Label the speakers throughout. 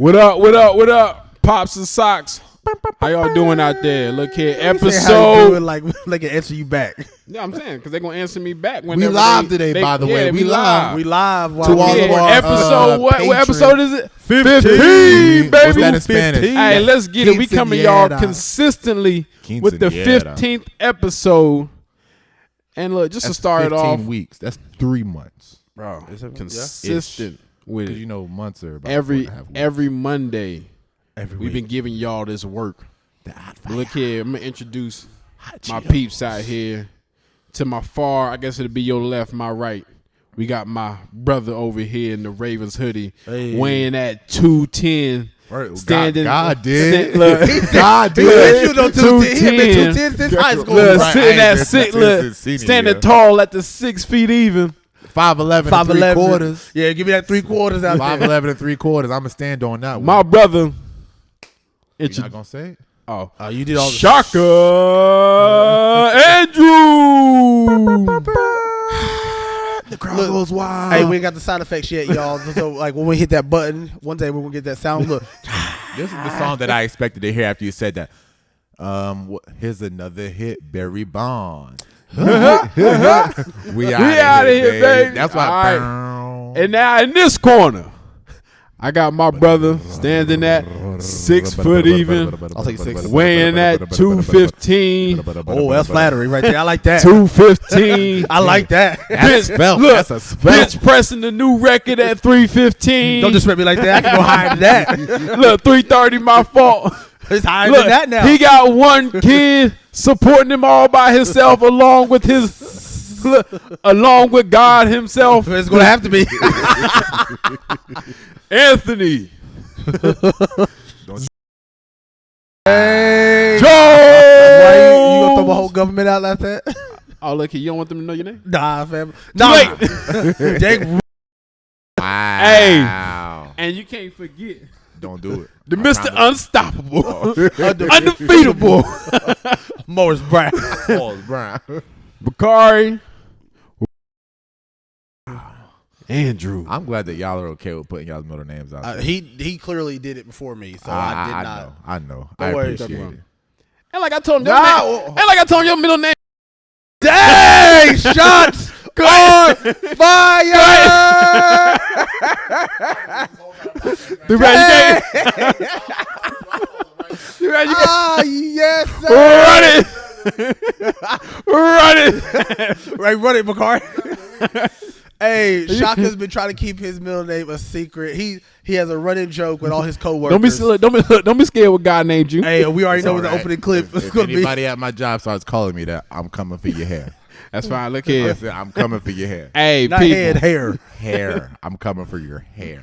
Speaker 1: What up? What up? What up? Pops and socks. How y'all doing out there? Look here, episode.
Speaker 2: Like they can answer you back.
Speaker 1: Yeah, I'm saying because they're gonna answer me back.
Speaker 3: We live today, by the way. We live.
Speaker 2: We live.
Speaker 3: To all of our
Speaker 1: episode. What episode is it? 15, baby.
Speaker 3: What's that in Spanish?
Speaker 1: Hey, let's get it. We coming y'all consistently with the 15th episode. And look, just to start it off,
Speaker 3: 15 weeks. That's 3 months,
Speaker 1: bro. Consistent with it.
Speaker 3: You know, months are about
Speaker 1: every Monday.
Speaker 2: Every
Speaker 1: We've
Speaker 2: week.
Speaker 1: been giving y'all this work. Look here, I'm gonna introduce my peeps out here. To my far, I guess it'll be your left, my right. We got my brother over here in the Ravens hoodie, weighing at 210. Standing,
Speaker 3: God did.
Speaker 2: God did. You know, 210 since high school.
Speaker 1: Sitting at standing tall at the 6 feet even.
Speaker 3: 5'11" and 3/4.
Speaker 2: Yeah, give me that 3/4 out
Speaker 3: 5'11" and 3/4. I'm gonna stand on that one.
Speaker 1: My brother.
Speaker 3: You're not gonna say it?
Speaker 1: Oh,
Speaker 2: you did all the
Speaker 1: Shaka Andrew.
Speaker 3: The crowd goes wild.
Speaker 2: Hey, we ain't got the sound effects yet, y'all. So, like, when we hit that button, one day we're gonna get that sound. Look,
Speaker 3: this is the song that I expected to hear after you said that. Here's another hit, Barry Bonds. we out of
Speaker 1: here, baby.
Speaker 3: That's why.
Speaker 1: Right. And now in this corner, I got my brother standing at 6 foot even.
Speaker 2: I'll take 6.
Speaker 1: Weighing at 215.
Speaker 2: Oh, that's flattering right there. I like that.
Speaker 1: 215.
Speaker 2: I like that.
Speaker 3: That's a spell.
Speaker 1: Look,
Speaker 3: That's a spell.
Speaker 1: Bench pressing the new record at 315.
Speaker 2: Don't disrespect me like that. I can go higher than that.
Speaker 1: Look, 330, my fault.
Speaker 2: It's higher than that now.
Speaker 1: He got one kid supporting him all by himself, along with God himself.
Speaker 2: It's gonna have to be
Speaker 1: Anthony.
Speaker 2: Hey,
Speaker 1: Joe.
Speaker 2: Why you gonna throw my whole government out like that?
Speaker 1: Oh, look, you don't want them to know your name?
Speaker 2: Nah, fam.
Speaker 1: Nah.
Speaker 3: Wow.
Speaker 1: Hey, and you can't forget
Speaker 3: Don't do it.
Speaker 1: the Mr. Unstoppable, undefeatable,
Speaker 2: Morris Brown.
Speaker 3: Morris Brown.
Speaker 1: Bakari, Andrew.
Speaker 3: I'm glad that y'all are okay with putting y'all's middle names out.
Speaker 2: He clearly did it before me, so I did not.
Speaker 3: I know.
Speaker 2: Don't
Speaker 3: I
Speaker 2: worry.
Speaker 3: appreciate it.
Speaker 1: And like I told him, your middle name.
Speaker 2: Dang! Shots on fire! Yes, sir.
Speaker 1: Run it.
Speaker 2: Right, run it, Bakari. Hey, Shaka's been trying to keep his middle name a secret. He has a running joke with all his coworkers.
Speaker 1: Don't be scared what God named you.
Speaker 2: Hey, we already know what the opening clip is
Speaker 3: If
Speaker 2: going to be.
Speaker 3: anybody at my job starts calling me that, I'm coming for your hair.
Speaker 1: That's fine. Look here.
Speaker 3: I'm coming for your hair.
Speaker 1: Hey,
Speaker 2: Not
Speaker 1: people.
Speaker 2: head, hair.
Speaker 3: Hair. I'm coming for your hair.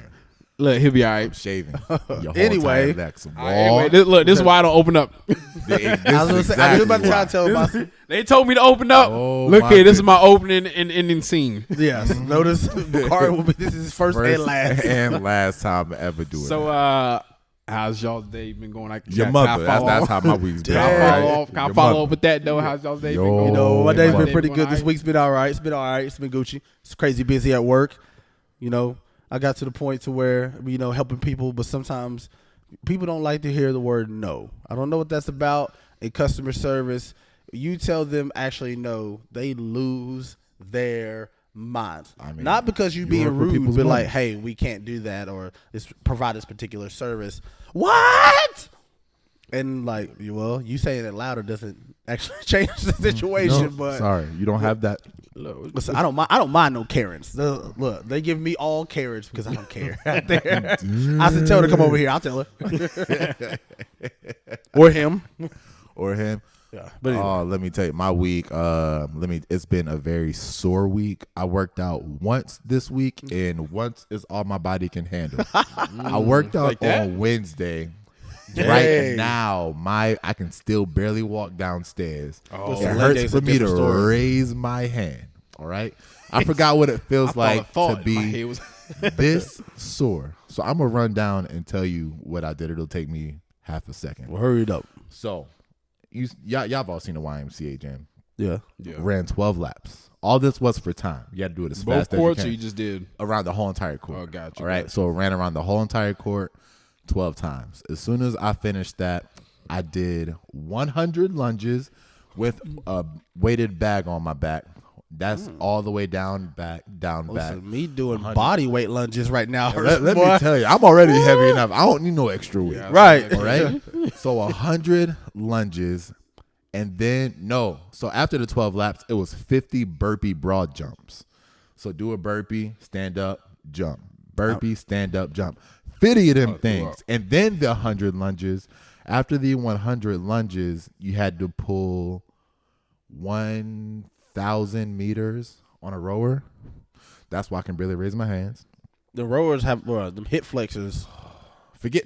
Speaker 1: Look, he'll be all
Speaker 3: I'm
Speaker 1: right.
Speaker 3: shaving. Your whole
Speaker 2: Anyway.
Speaker 3: entire neck.
Speaker 1: Anyway, this is why I don't open up.
Speaker 2: I was about to try to tell him.
Speaker 1: They told me to open up.
Speaker 3: Oh,
Speaker 1: Look
Speaker 3: my
Speaker 1: here, this is my opening and ending scene.
Speaker 2: Yes. Notice Bakari will be. This is his first and last.
Speaker 3: And last time I ever do it.
Speaker 1: So, how's y'all's day been going?
Speaker 3: Your mother. That's how my week's been.
Speaker 1: Can I follow up with that though? How's y'all's day been going?
Speaker 2: You know, my day's been
Speaker 3: Your
Speaker 2: pretty
Speaker 1: mother.
Speaker 2: good. This week's been all right. It's been all right. It's been Gucci. It's crazy busy at work. You know, I got to the point to where, helping people, but sometimes people don't like to hear the word no. I don't know what that's about in customer service. You tell them actually no, they lose their minds. Not because you being rude, but like, hey, we can't do that or provide this particular service. What? And like, well, you saying it louder doesn't actually change the situation.
Speaker 3: No,
Speaker 2: but
Speaker 3: sorry, you don't have that.
Speaker 2: Listen, I don't mind no Karens. Look, they give me all Karens because I don't care. I said, tell her to come over here. I'll tell her. Or him. Yeah, but anyway.
Speaker 3: Let me tell you, my week. It's been a very sore week. I worked out once this week, and once is all my body can handle. I worked out
Speaker 1: Like that?
Speaker 3: on Wednesday.
Speaker 2: Dang.
Speaker 3: Right now, I can still barely walk downstairs.
Speaker 2: Oh,
Speaker 3: It
Speaker 2: leg
Speaker 3: hurts
Speaker 2: day's
Speaker 3: for
Speaker 2: a
Speaker 3: me to
Speaker 2: different story.
Speaker 3: raise my hand. All right, I forgot what it feels like to be this sore. So I'm gonna run down and tell you what I did. It'll take me half a second.
Speaker 2: Well, hurry it up.
Speaker 3: So, y'all have all seen the YMCA gym.
Speaker 2: Yeah.
Speaker 3: Ran 12 laps. All this was for time. You had to do it as
Speaker 1: Both
Speaker 3: fast as you
Speaker 1: courts,
Speaker 3: can.
Speaker 1: or you just did?
Speaker 3: Around the whole entire court.
Speaker 1: Oh, gotcha.
Speaker 3: All right, so ran around the whole entire court. 12 times. As soon as I finished that, I did 100 lunges with a weighted bag on my back. That's all the way down, back.
Speaker 2: Me doing body weight lunges right now.
Speaker 3: Let me tell you, I'm already heavy enough. I don't need no extra weight.
Speaker 2: Yeah, right.
Speaker 3: All right. So 100 lunges, and then So after the 12 laps, it was 50 burpee broad jumps. So do a burpee, stand up, jump. Burpee, stand up, jump. 50 of them things, and then the 100 lunges. After the 100 lunges, you had to pull 1,000 meters on a rower. That's why I can barely raise my hands.
Speaker 2: The rowers have them hip flexors.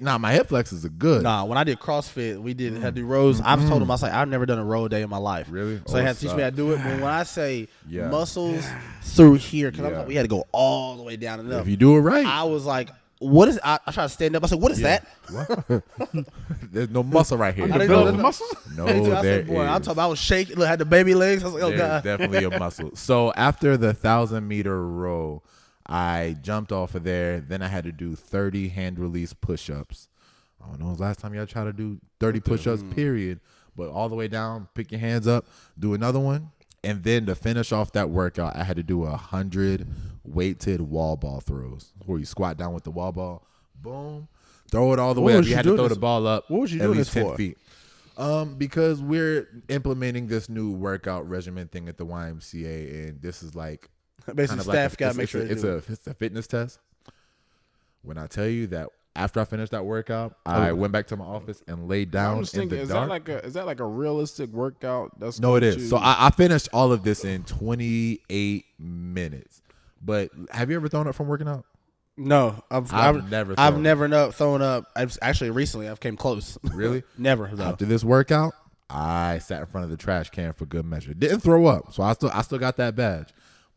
Speaker 3: My hip flexors are good.
Speaker 2: Nah, when I did CrossFit, had to do rows. I've told them, I was like, I've never done a row a day in my life.
Speaker 3: Really?
Speaker 2: So they had to teach me how to do it. But when I say muscles through here, because we had to go all the way down and up.
Speaker 3: If you do it right.
Speaker 2: I was like, what is I tried to stand up. I said, what is that?
Speaker 3: There's no muscle right here.
Speaker 2: I didn't know the muscle.
Speaker 3: No,
Speaker 2: there is. I'm talking about I was shaking. Look, I had the baby legs. I was like, oh, God.
Speaker 3: Definitely a muscle. So after the 1,000-meter row, I jumped off of there. Then I had to do 30 hand release push-ups. I don't know when the last time y'all tried to do 30 push-ups, period. But all the way down, pick your hands up, do another one. And then to finish off that workout, I had to do 100 weighted wall ball throws where you squat down with the wall ball, boom, throw it all the way up. You had to throw the ball up
Speaker 2: what was you
Speaker 3: at
Speaker 2: doing
Speaker 3: least
Speaker 2: this
Speaker 3: 10
Speaker 2: for?
Speaker 3: feet. Because we're implementing this new workout regimen thing at the YMCA, and this is like
Speaker 2: basically staff got to make sure
Speaker 3: it's a fitness test. When I tell you that after I finished that workout, I went back to my office and laid down in the dark.
Speaker 1: Is that like a realistic workout?
Speaker 3: No, it is. So I finished all of this in 28 minutes. But have you ever thrown up from working out?
Speaker 2: No, I've never thrown up. Actually, recently I've came close.
Speaker 3: Really?
Speaker 2: Never. Though.
Speaker 3: After this workout, I sat in front of the trash can for good measure. Didn't throw up, so I still got that badge.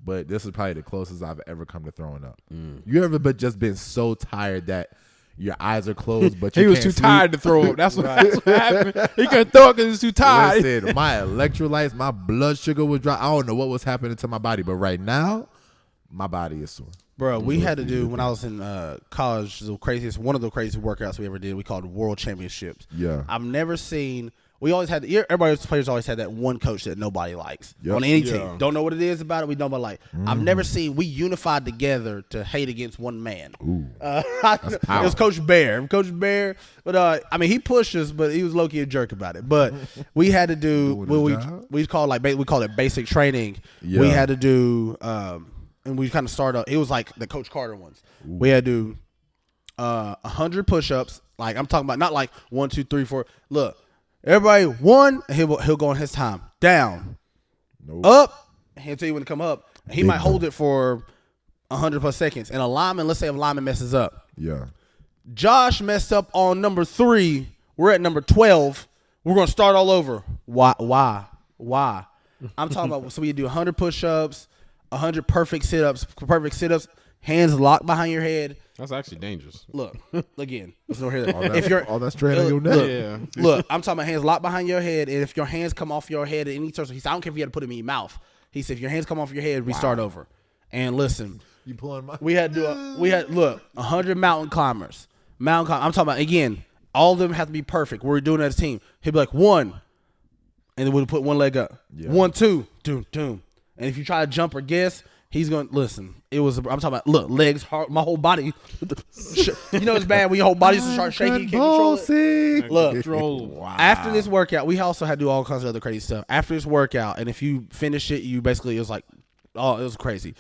Speaker 3: But this is probably the closest I've ever come to throwing up. You ever just been so tired that your eyes are closed, but you
Speaker 1: he was
Speaker 3: can't
Speaker 1: too tired to throw up. That's what happened. He couldn't throw up because he was too tired.
Speaker 3: Listen, my electrolytes, my blood sugar was dry. I don't know what was happening to my body, but right now, my body is sore.
Speaker 2: Bro, we had to do, when I was in college, one of the craziest workouts we ever did, we called World Championships.
Speaker 3: Yeah.
Speaker 2: I've never seen, everybody's players always had that one coach that nobody likes on any team. Don't know what it is about it. We don't like. I've never seen, we unified together to hate against one man. It was Coach Bear. But he pushed us, but he was low-key a jerk about it. But we had to do, we call it basic training. Yeah. We had to do, and we kind of started. It was like the Coach Carter ones. We had to do 100 push-ups. Like I'm talking about, not like 1, 2, 3, 4. Look, everybody 1. And he'll go on his time. Down, up. He'll tell you when to come up. He might hold it for 100 plus seconds. And let's say a lineman messes up.
Speaker 3: Yeah.
Speaker 2: Josh messed up on number 3. We're at number 12. We're gonna start all over. Why? I'm talking about. So we do 100 push-ups. 100 perfect sit-ups, hands locked behind your head.
Speaker 1: That's actually dangerous.
Speaker 2: Look, again, let's not hear that.
Speaker 3: All that strain on your neck.
Speaker 2: Look, I'm talking about hands locked behind your head, and if your hands come off your head at any turn, he said, I don't care if you had to put them in your mouth. He said, if your hands come off your head, we start over. And listen,
Speaker 3: you pulling my?
Speaker 2: We had 100 mountain climbers. I'm talking about, again, all of them have to be perfect. We're doing it as a team. He'd be like 1, and then we'll put one leg up. Yeah. 1, 2, doom. And if you try to jump or guess, he's going to listen. I'm talking about, look, legs, heart, my whole body. You know it's bad when your whole body starts shaking. You can't control it. Look, after this workout, we also had to do all kinds of other crazy stuff. After this workout, and if you finish it, it was like, it was crazy.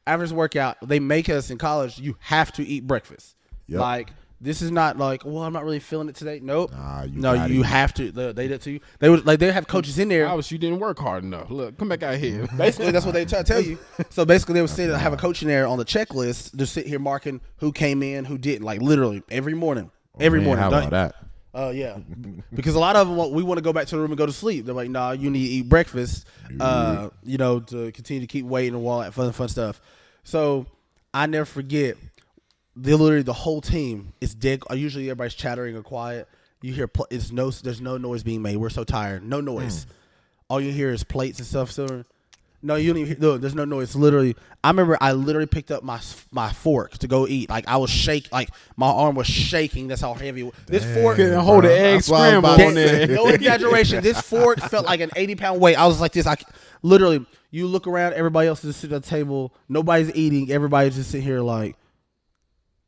Speaker 2: After this workout, they make us in college, you have to eat breakfast. Yep. Like, this is not like, well, I'm not really feeling it today. Nope. You have to. They did to you. They have coaches in there.
Speaker 1: You didn't work hard enough. Look, come back out here.
Speaker 2: Basically, that's what they try to tell you. So basically, they would have a coach in there on the checklist to sit here marking who came in, who didn't. Like literally every morning. How
Speaker 3: about that?
Speaker 2: Yeah, because a lot of them we want to go back to the room and go to sleep. They're like, nah, you need to eat breakfast. To continue to keep weight and all that fun stuff. So I never forget. Literally the whole team is dead. Usually everybody's chattering or quiet. You hear there's no noise being made. We're so tired. No noise. All you hear is plates and stuff. So No, you don't even hear. No, there's no noise. It's literally, I remember I literally picked up my fork to go eat. Like I was like my arm was shaking. That's how heavy it was. This fork
Speaker 1: Couldn't hold the egg
Speaker 3: That's what I was
Speaker 1: scramble
Speaker 3: about to
Speaker 1: on there.
Speaker 3: say.
Speaker 2: no exaggeration. This fork felt like an 80-pound weight. I was like this. I literally, you look around, everybody else is sitting at the table. Nobody's eating. Everybody's just sitting here like,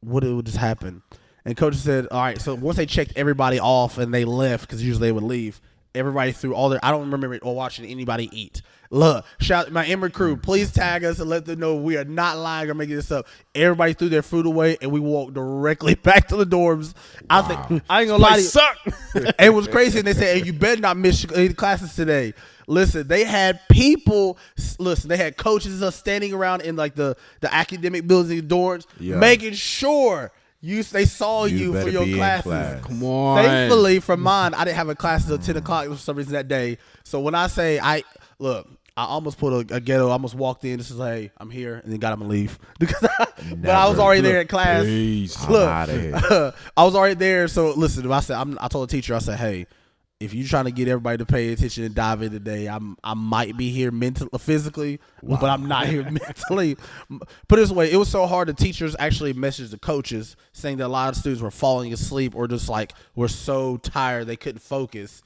Speaker 2: what would just happen? And coach said, all right. So once they checked everybody off and they left, because usually they would leave, everybody threw all their. I don't remember or watching anybody eat. Look, shout my Emory crew, please tag us and let them know we are not lying or making this up. Everybody threw their food away and we walked directly back to the dorms. I think I ain't gonna lie to you.
Speaker 1: Suck.
Speaker 2: It was crazy. And they said, hey, you better not miss any classes today. Listen, they had people. Listen, they had coaches standing around in like the academic buildings, dorms, making sure they saw you for your classes.
Speaker 3: Class.
Speaker 1: Come on.
Speaker 2: Thankfully, for mine, I didn't have a class until 10 o'clock for some reason that day. So when I say I almost put a ghetto. I almost walked in. This is like, hey, I'm here, and then got him to leave because but I was already there at class. Look, I was already there. So listen, I told the teacher, I said, hey, if you're trying to get everybody to pay attention and dive in today, I might be here physically, but I'm not here mentally. Put it this way, it was so hard. The teachers actually messaged the coaches saying that a lot of students were falling asleep or just like were so tired they couldn't focus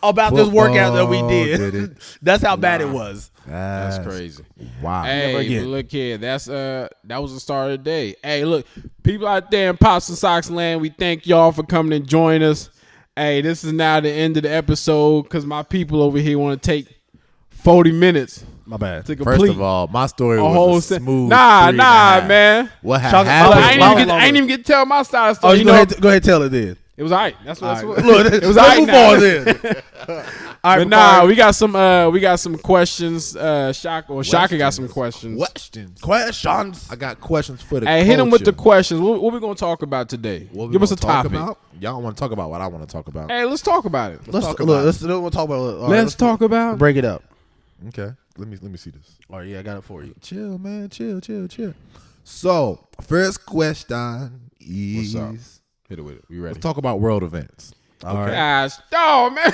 Speaker 2: about this workout that we did. That's how bad it was.
Speaker 1: That's crazy.
Speaker 3: Wow.
Speaker 1: Hey, look here. That was the start of the day. Hey, look, people out there in Pops and Socks land, we thank y'all for coming and join us. Hey, this is now the end of the episode because my people over here want to take 40 minutes.
Speaker 2: My bad.
Speaker 1: To complete
Speaker 3: First of all, my story was
Speaker 1: whole
Speaker 3: a smooth.
Speaker 1: Nah, man.
Speaker 3: What
Speaker 2: Chalk-
Speaker 3: happened?
Speaker 1: I ain't even get to tell my side of the
Speaker 2: Oh,
Speaker 1: story.
Speaker 2: go ahead and tell it then.
Speaker 1: It was all right. That's what.
Speaker 2: Look,
Speaker 1: It was
Speaker 2: let's
Speaker 1: all right
Speaker 2: move
Speaker 1: now.
Speaker 2: on then. All right,
Speaker 1: But nah, we got some questions. Shaka got some questions.
Speaker 2: questions.
Speaker 3: I got questions for the
Speaker 1: Hey, hit him with the
Speaker 3: culture.
Speaker 1: questions. What we gonna talk about today?
Speaker 3: What we
Speaker 1: Give us a
Speaker 3: gonna talk
Speaker 1: topic.
Speaker 3: about? Y'all want to talk about what I want to talk about?
Speaker 1: Hey, let's talk about it.
Speaker 2: Let's
Speaker 3: talk
Speaker 2: look.
Speaker 3: about it.
Speaker 2: We'll talk about. All right,
Speaker 1: Let's talk about.
Speaker 2: break it up.
Speaker 3: Okay, let me see this.
Speaker 2: All right, yeah, I got it for you.
Speaker 3: Chill, man. Chill. So, first question is:
Speaker 1: What's up? Hit it with it. We ready?
Speaker 3: let's talk about world events.
Speaker 2: All right.
Speaker 1: Gosh, no, man.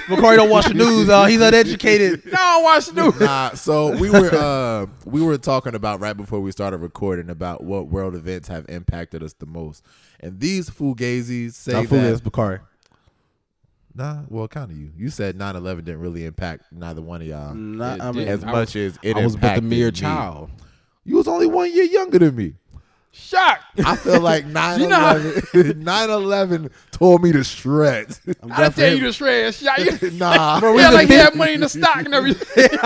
Speaker 2: McCory don't watch the news. He's uneducated.
Speaker 1: No, watch the news.
Speaker 3: Nah, so we were talking about right before we started recording about what world events have impacted us the most, and these fugazis say
Speaker 2: Not
Speaker 3: that.
Speaker 2: foolish, McCory.
Speaker 3: Nah, well, kind of you. You said 9/11 didn't really impact neither one of y'all
Speaker 2: Not, I
Speaker 1: It
Speaker 2: mean,
Speaker 1: did.
Speaker 3: as much as it
Speaker 1: I was but the
Speaker 3: impacted
Speaker 1: mere
Speaker 3: me.
Speaker 1: child.
Speaker 3: You was only 1 year younger than me.
Speaker 1: Shock.
Speaker 3: I feel like 9/11 tore me to shreds.
Speaker 1: I tell you to shred. Shock.
Speaker 3: Nah,
Speaker 1: Yeah, like he had money in the stock and everything. Get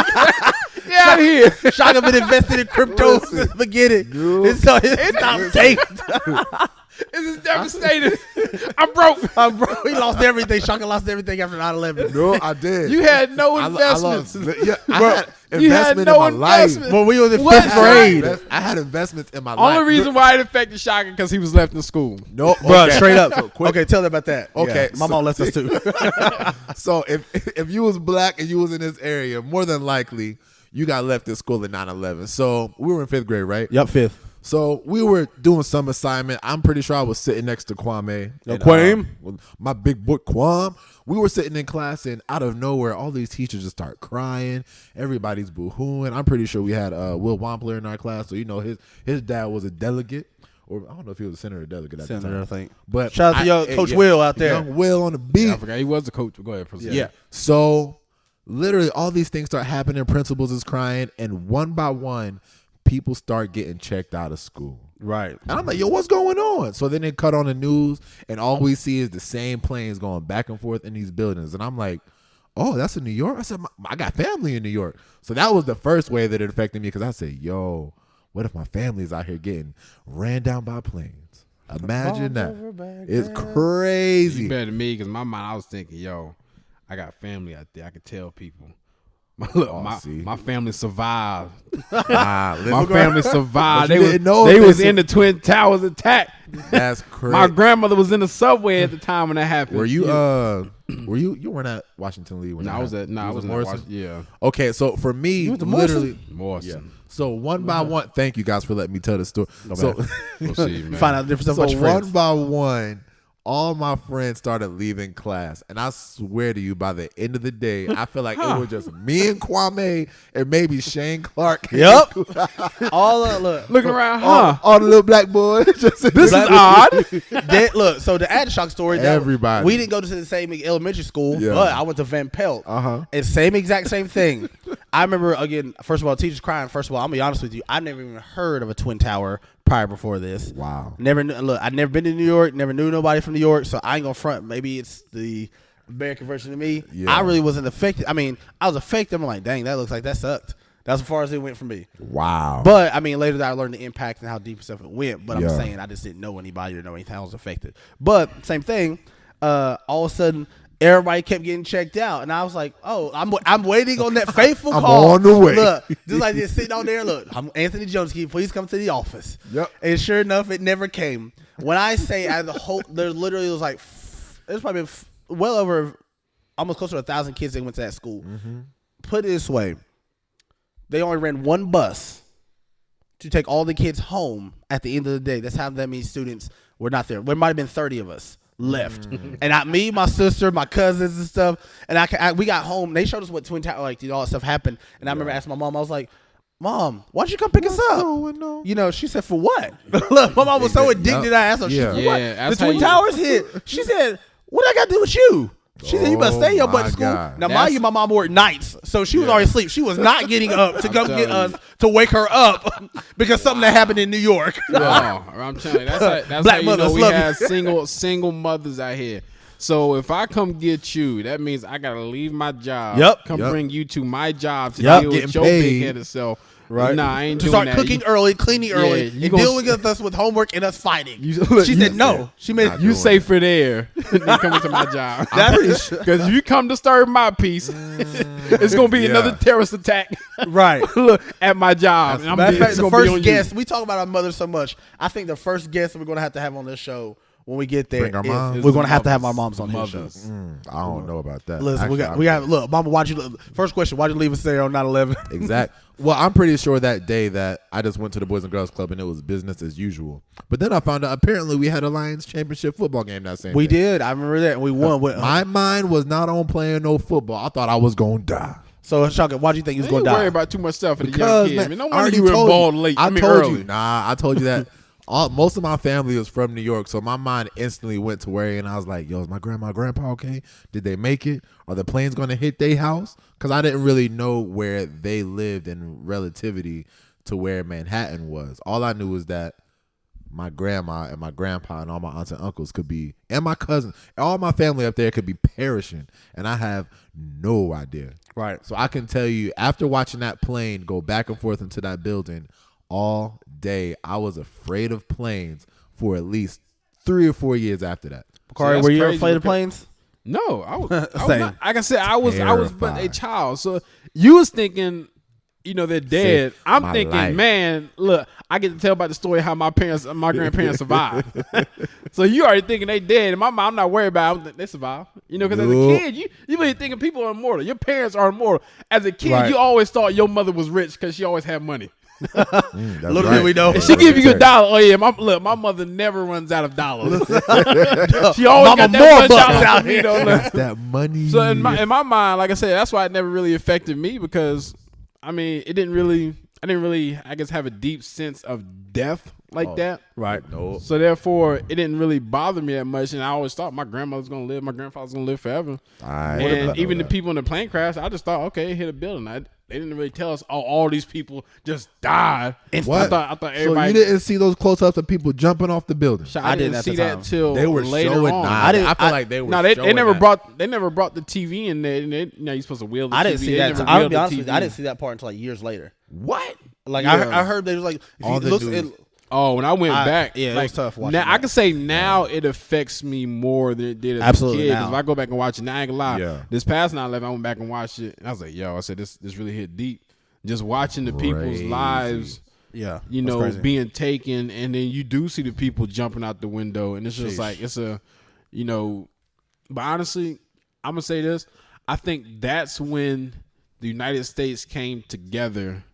Speaker 1: out of here.
Speaker 2: Shaka been invested in crypto. Forget it. It's not safe.
Speaker 1: This is devastating. I'm broke.
Speaker 2: He lost everything. Shaka lost everything after 9/11.
Speaker 3: no, I did.
Speaker 1: You had no
Speaker 3: I
Speaker 1: investments.
Speaker 3: I had
Speaker 1: You had
Speaker 3: investment
Speaker 1: no
Speaker 3: in my life.
Speaker 1: investment.
Speaker 2: When we was in
Speaker 1: What?
Speaker 2: fifth grade.
Speaker 3: I had investments in my life.
Speaker 1: Only reason why it affected Shaka because he was left in school.
Speaker 3: No,
Speaker 2: Bro,
Speaker 3: okay.
Speaker 2: straight up.
Speaker 3: So, quick.
Speaker 2: Okay, tell them about that.
Speaker 3: Okay,
Speaker 2: Yeah, my mom left us too.
Speaker 3: So if you was black and you was in this area, more than likely you got left in school at 9/11. So we were in 5th grade, right?
Speaker 2: Yep, fifth.
Speaker 3: So we were doing some assignment. I'm pretty sure I was sitting next to Kwame. And,
Speaker 2: Kwame?
Speaker 3: my big boy Kwame. We were sitting in class, and out of nowhere, all these teachers just start crying. Everybody's boo-hooing. I'm pretty sure we had Will Wampler in our class. So, you know, his dad was a delegate. Or I don't know if he was a senator or delegate at the
Speaker 2: Senator,
Speaker 3: time.
Speaker 2: I think.
Speaker 3: But
Speaker 2: Shout out to young Coach Will out there.
Speaker 3: Young Will on the beat.
Speaker 1: I forgot he was the coach. Go ahead, proceed.
Speaker 3: Yeah. So literally all these things start happening. Principals is crying, and one by one, people start getting checked out of school.
Speaker 2: Right.
Speaker 3: And I'm like, yo, what's going on? So then they cut on the news, and all we see is the same planes going back and forth in these buildings. And I'm like, oh, that's in New York? I said, I got family in New York. So that was the first way that it affected me, because I said, yo, what if my family's out here getting ran down by planes? Imagine that. It's crazy.
Speaker 1: You better than me because my mind, I was thinking, yo, I got family out there. I could tell people. My family survived. My family survived.
Speaker 3: But you didn't know
Speaker 1: They
Speaker 3: if
Speaker 1: was
Speaker 3: they
Speaker 1: in the Twin Towers attack.
Speaker 3: That's crazy.
Speaker 1: My grandmother was in the subway at the time when that happened.
Speaker 3: Were you you weren't at Washington Lee when
Speaker 1: No,
Speaker 3: that
Speaker 1: I was
Speaker 3: happened?
Speaker 1: at. No,
Speaker 3: You
Speaker 1: I was in
Speaker 3: Morrison?
Speaker 1: Washington. Yeah,
Speaker 3: Okay, so for me,
Speaker 2: went to
Speaker 3: literally,
Speaker 1: Morrison.
Speaker 3: so one by one, thank you guys for letting me tell the story. So
Speaker 1: We'll see, man.
Speaker 2: Find out the difference of
Speaker 3: so
Speaker 2: much
Speaker 3: one
Speaker 2: friends.
Speaker 3: by one, all my friends started leaving class, and I swear to you, by the end of the day, I feel like it was just me and Kwame and maybe Shane Clark.
Speaker 2: Yep. All
Speaker 1: Looking around,
Speaker 3: all the little black boys. This
Speaker 1: is odd.
Speaker 2: Look, so the Ad-Shock story.
Speaker 3: Everybody.
Speaker 2: We didn't go to the same elementary school,
Speaker 3: Yeah.
Speaker 2: but I went to Van Pelt. And same thing. I remember, again, first of all, teachers crying. First of all, I'm going to be honest with you. I never even heard of a Twin Tower prior before this.
Speaker 3: Wow.
Speaker 2: I'd never been to New York, never knew nobody from New York, so I ain't going to front. Maybe it's the American version of me.
Speaker 3: Yeah.
Speaker 2: I really wasn't affected. I mean, I was affected. I'm like, dang, that looks like that sucked. That's as far as it went for me.
Speaker 3: Wow.
Speaker 2: But, I mean, later that I learned the impact and how deep stuff it went. But
Speaker 3: Yeah.
Speaker 2: I'm saying I just didn't know anybody or know anything. I was affected. But, same thing. All of a sudden, everybody kept getting checked out. And I was like, oh, I'm waiting on that faithful
Speaker 3: I'm
Speaker 2: call.
Speaker 3: on the way.
Speaker 2: Look, just like this sitting on there. Look, I'm Anthony Jones. Can you please come to the office?
Speaker 3: Yep.
Speaker 2: And sure enough, it never came. When I say out of the whole, there literally was like, there's probably well over, almost close to 1,000 kids that went to that school. Put it this way. They only ran one bus to take all the kids home at the end of the day. That's how that many students were not there. There might have been 30 of us left. And me, my sister, my cousins and stuff. And we got home. They showed us what Twin Tower, like, all that stuff happened. And I remember asking my mom, I was like, Mom, why don't you come pick us up? You know, she said, for what? Look, my mom was so indignant. I asked her,
Speaker 3: Yeah.
Speaker 2: for what?
Speaker 1: Yeah,
Speaker 2: The
Speaker 1: that's how
Speaker 2: Twin
Speaker 1: you-
Speaker 2: Towers hit. She said, what I got to do with you? She said, you better stay your butt
Speaker 3: my
Speaker 2: in school.
Speaker 3: God.
Speaker 2: Now, mind
Speaker 1: That's-
Speaker 2: you, my mom worked nights, so she was already asleep. She was not getting up to come get
Speaker 1: telling
Speaker 2: us to wake her up because something that happened in New York.
Speaker 1: Oh, I'm telling you, that's
Speaker 2: Black
Speaker 1: how you
Speaker 2: mothers
Speaker 1: know we
Speaker 2: love
Speaker 1: have
Speaker 2: you.
Speaker 1: single mothers out here. So if I come get you, that means I gotta leave my job.
Speaker 2: Yep.
Speaker 1: Come
Speaker 3: Yep.
Speaker 1: bring you to my job to
Speaker 2: Yep.
Speaker 1: deal
Speaker 3: Getting
Speaker 1: with your
Speaker 3: paid.
Speaker 1: big headed self.
Speaker 2: Right.
Speaker 1: Nah, I ain't
Speaker 2: To
Speaker 1: doing
Speaker 2: start
Speaker 1: that.
Speaker 2: cooking early, cleaning early,
Speaker 1: you
Speaker 2: and
Speaker 1: gonna
Speaker 2: dealing with us with homework and us fighting.
Speaker 1: You-
Speaker 2: She
Speaker 1: you
Speaker 2: said no. She made
Speaker 3: Not
Speaker 1: You
Speaker 3: doing
Speaker 1: safer there than coming to my job. Because if you come to disturb my peace, it's gonna be
Speaker 3: Yeah.
Speaker 1: another terrorist attack
Speaker 2: right.
Speaker 1: at my job. And
Speaker 2: Matter of fact,
Speaker 1: it's
Speaker 2: the
Speaker 1: gonna be on
Speaker 2: first
Speaker 1: you.
Speaker 2: guest, we talk about our mother so much. I think the first guest we're going to have on this show when we get there,
Speaker 3: Bring our moms.
Speaker 2: we're going to have our moms on this show.
Speaker 1: Mothers.
Speaker 3: I don't know about that.
Speaker 2: Listen,
Speaker 3: Actually,
Speaker 2: we got look, Mama. Why'd you? First question: why'd you leave us there on 9/11?
Speaker 3: Exact. Well, I'm pretty sure that day that I just went to the Boys and Girls Club and it was business as usual. But then I found out apparently we had a Lions championship football game that same
Speaker 2: We
Speaker 3: day.
Speaker 2: did. I remember that. We won.
Speaker 3: My mind was not on playing no football. I thought I was going to die.
Speaker 2: So, Shaka, why'd you think you was
Speaker 1: You
Speaker 2: going to
Speaker 1: worry
Speaker 2: die?
Speaker 1: about too much stuff for the young
Speaker 3: Because,
Speaker 1: kids.
Speaker 3: man,
Speaker 1: Man, no
Speaker 3: I
Speaker 1: wonder
Speaker 3: already
Speaker 1: you were
Speaker 3: told
Speaker 1: involved late.
Speaker 3: I told
Speaker 1: early.
Speaker 3: you. Nah, I told you that. Most of my family was from New York, so my mind instantly went to worry, and I was like, yo, is my grandma, grandpa okay? Did they make it? Are the planes going to hit their house? Because I didn't really know where they lived in relativity to where Manhattan was. All I knew was that my grandma and my grandpa and all my aunts and uncles could be, and my cousins, all my family up there could be perishing, and I have no idea.
Speaker 2: Right.
Speaker 3: So I can tell you, after watching that plane go back and forth into that building all day, I was afraid of planes for at least 3 or 4 years after that.
Speaker 2: Corey,
Speaker 1: that's
Speaker 2: were you
Speaker 1: crazy
Speaker 2: afraid of
Speaker 1: because-
Speaker 2: planes?
Speaker 1: No, I was
Speaker 2: Same.
Speaker 1: not, like I said, I was but a
Speaker 3: Terrified.
Speaker 1: child. So you was thinking, they're dead. I'm
Speaker 3: my
Speaker 1: thinking,
Speaker 3: life.
Speaker 1: man, look, I get to tell about the story how my grandparents survived. So you already thinking they dead, and my mom, I'm not worried about them. They survived. Because as a
Speaker 3: Nope.
Speaker 1: kid, you really thinking people are immortal. Your parents are immortal. As a kid,
Speaker 2: Right.
Speaker 1: you always thought your mother was rich because she always had money.
Speaker 3: That's
Speaker 2: Little did we know.
Speaker 1: And she give you a dollar. Oh yeah, my mother never runs out of dollars. She always
Speaker 2: Mama
Speaker 1: got
Speaker 2: more
Speaker 1: that much
Speaker 2: bucks
Speaker 1: dollars
Speaker 2: out
Speaker 1: for me,
Speaker 2: here.
Speaker 1: though.
Speaker 3: That's that money.
Speaker 1: So in my mind, like I said, that's why it never really affected me because, I mean, I didn't really, I guess, have a deep sense of death like that.
Speaker 2: Right.
Speaker 3: no.
Speaker 1: So therefore, it didn't really bother me that much, and I always thought my grandmother's gonna live, my grandfather's gonna live forever. And even the people in the plane crash, I just thought, okay, it hit a building. They didn't really tell us, all these people just died.
Speaker 3: What?
Speaker 1: I thought
Speaker 3: So
Speaker 1: everybody.
Speaker 3: you didn't see those close-ups of people jumping off the building?
Speaker 1: I
Speaker 2: didn't
Speaker 1: didn't
Speaker 2: at
Speaker 1: see
Speaker 2: the
Speaker 1: that
Speaker 2: time.
Speaker 1: till
Speaker 3: They were
Speaker 1: later
Speaker 3: showing.
Speaker 1: on.
Speaker 3: Nah, I feel like they were.
Speaker 1: No, they
Speaker 3: showing
Speaker 1: never
Speaker 3: that.
Speaker 1: brought the TV in there. And you're supposed to wheel the TV.
Speaker 2: I didn't see
Speaker 1: They
Speaker 2: that.
Speaker 1: never
Speaker 2: I'll
Speaker 1: wheeled
Speaker 2: be
Speaker 1: the
Speaker 2: honest with you.
Speaker 1: TV.
Speaker 2: I didn't see that part until like years later.
Speaker 1: What?
Speaker 2: Like
Speaker 3: Yeah.
Speaker 2: I heard they was like, if
Speaker 3: All
Speaker 2: you
Speaker 3: the
Speaker 2: look,
Speaker 3: news.
Speaker 1: Oh, when I went back,
Speaker 2: yeah, it was tough watching
Speaker 1: Now, I
Speaker 2: that.
Speaker 1: can say now it affects me more than it did as
Speaker 2: Absolutely
Speaker 1: a kid. 'Cause
Speaker 2: now.
Speaker 1: if I go back and watch it, now I ain't gonna lie.
Speaker 3: Yeah.
Speaker 1: This past 9/11, I went back and watched it, and I was like, yo, I said this really hit deep. Just watching the people's
Speaker 3: Crazy.
Speaker 1: lives,
Speaker 2: yeah,
Speaker 1: you
Speaker 2: that's
Speaker 1: know,
Speaker 2: crazy.
Speaker 1: being taken, and then you do see the people jumping out the window, and it's just
Speaker 2: Sheesh.
Speaker 1: like it's a, But honestly, I'm gonna say this: I think that's when the United States came together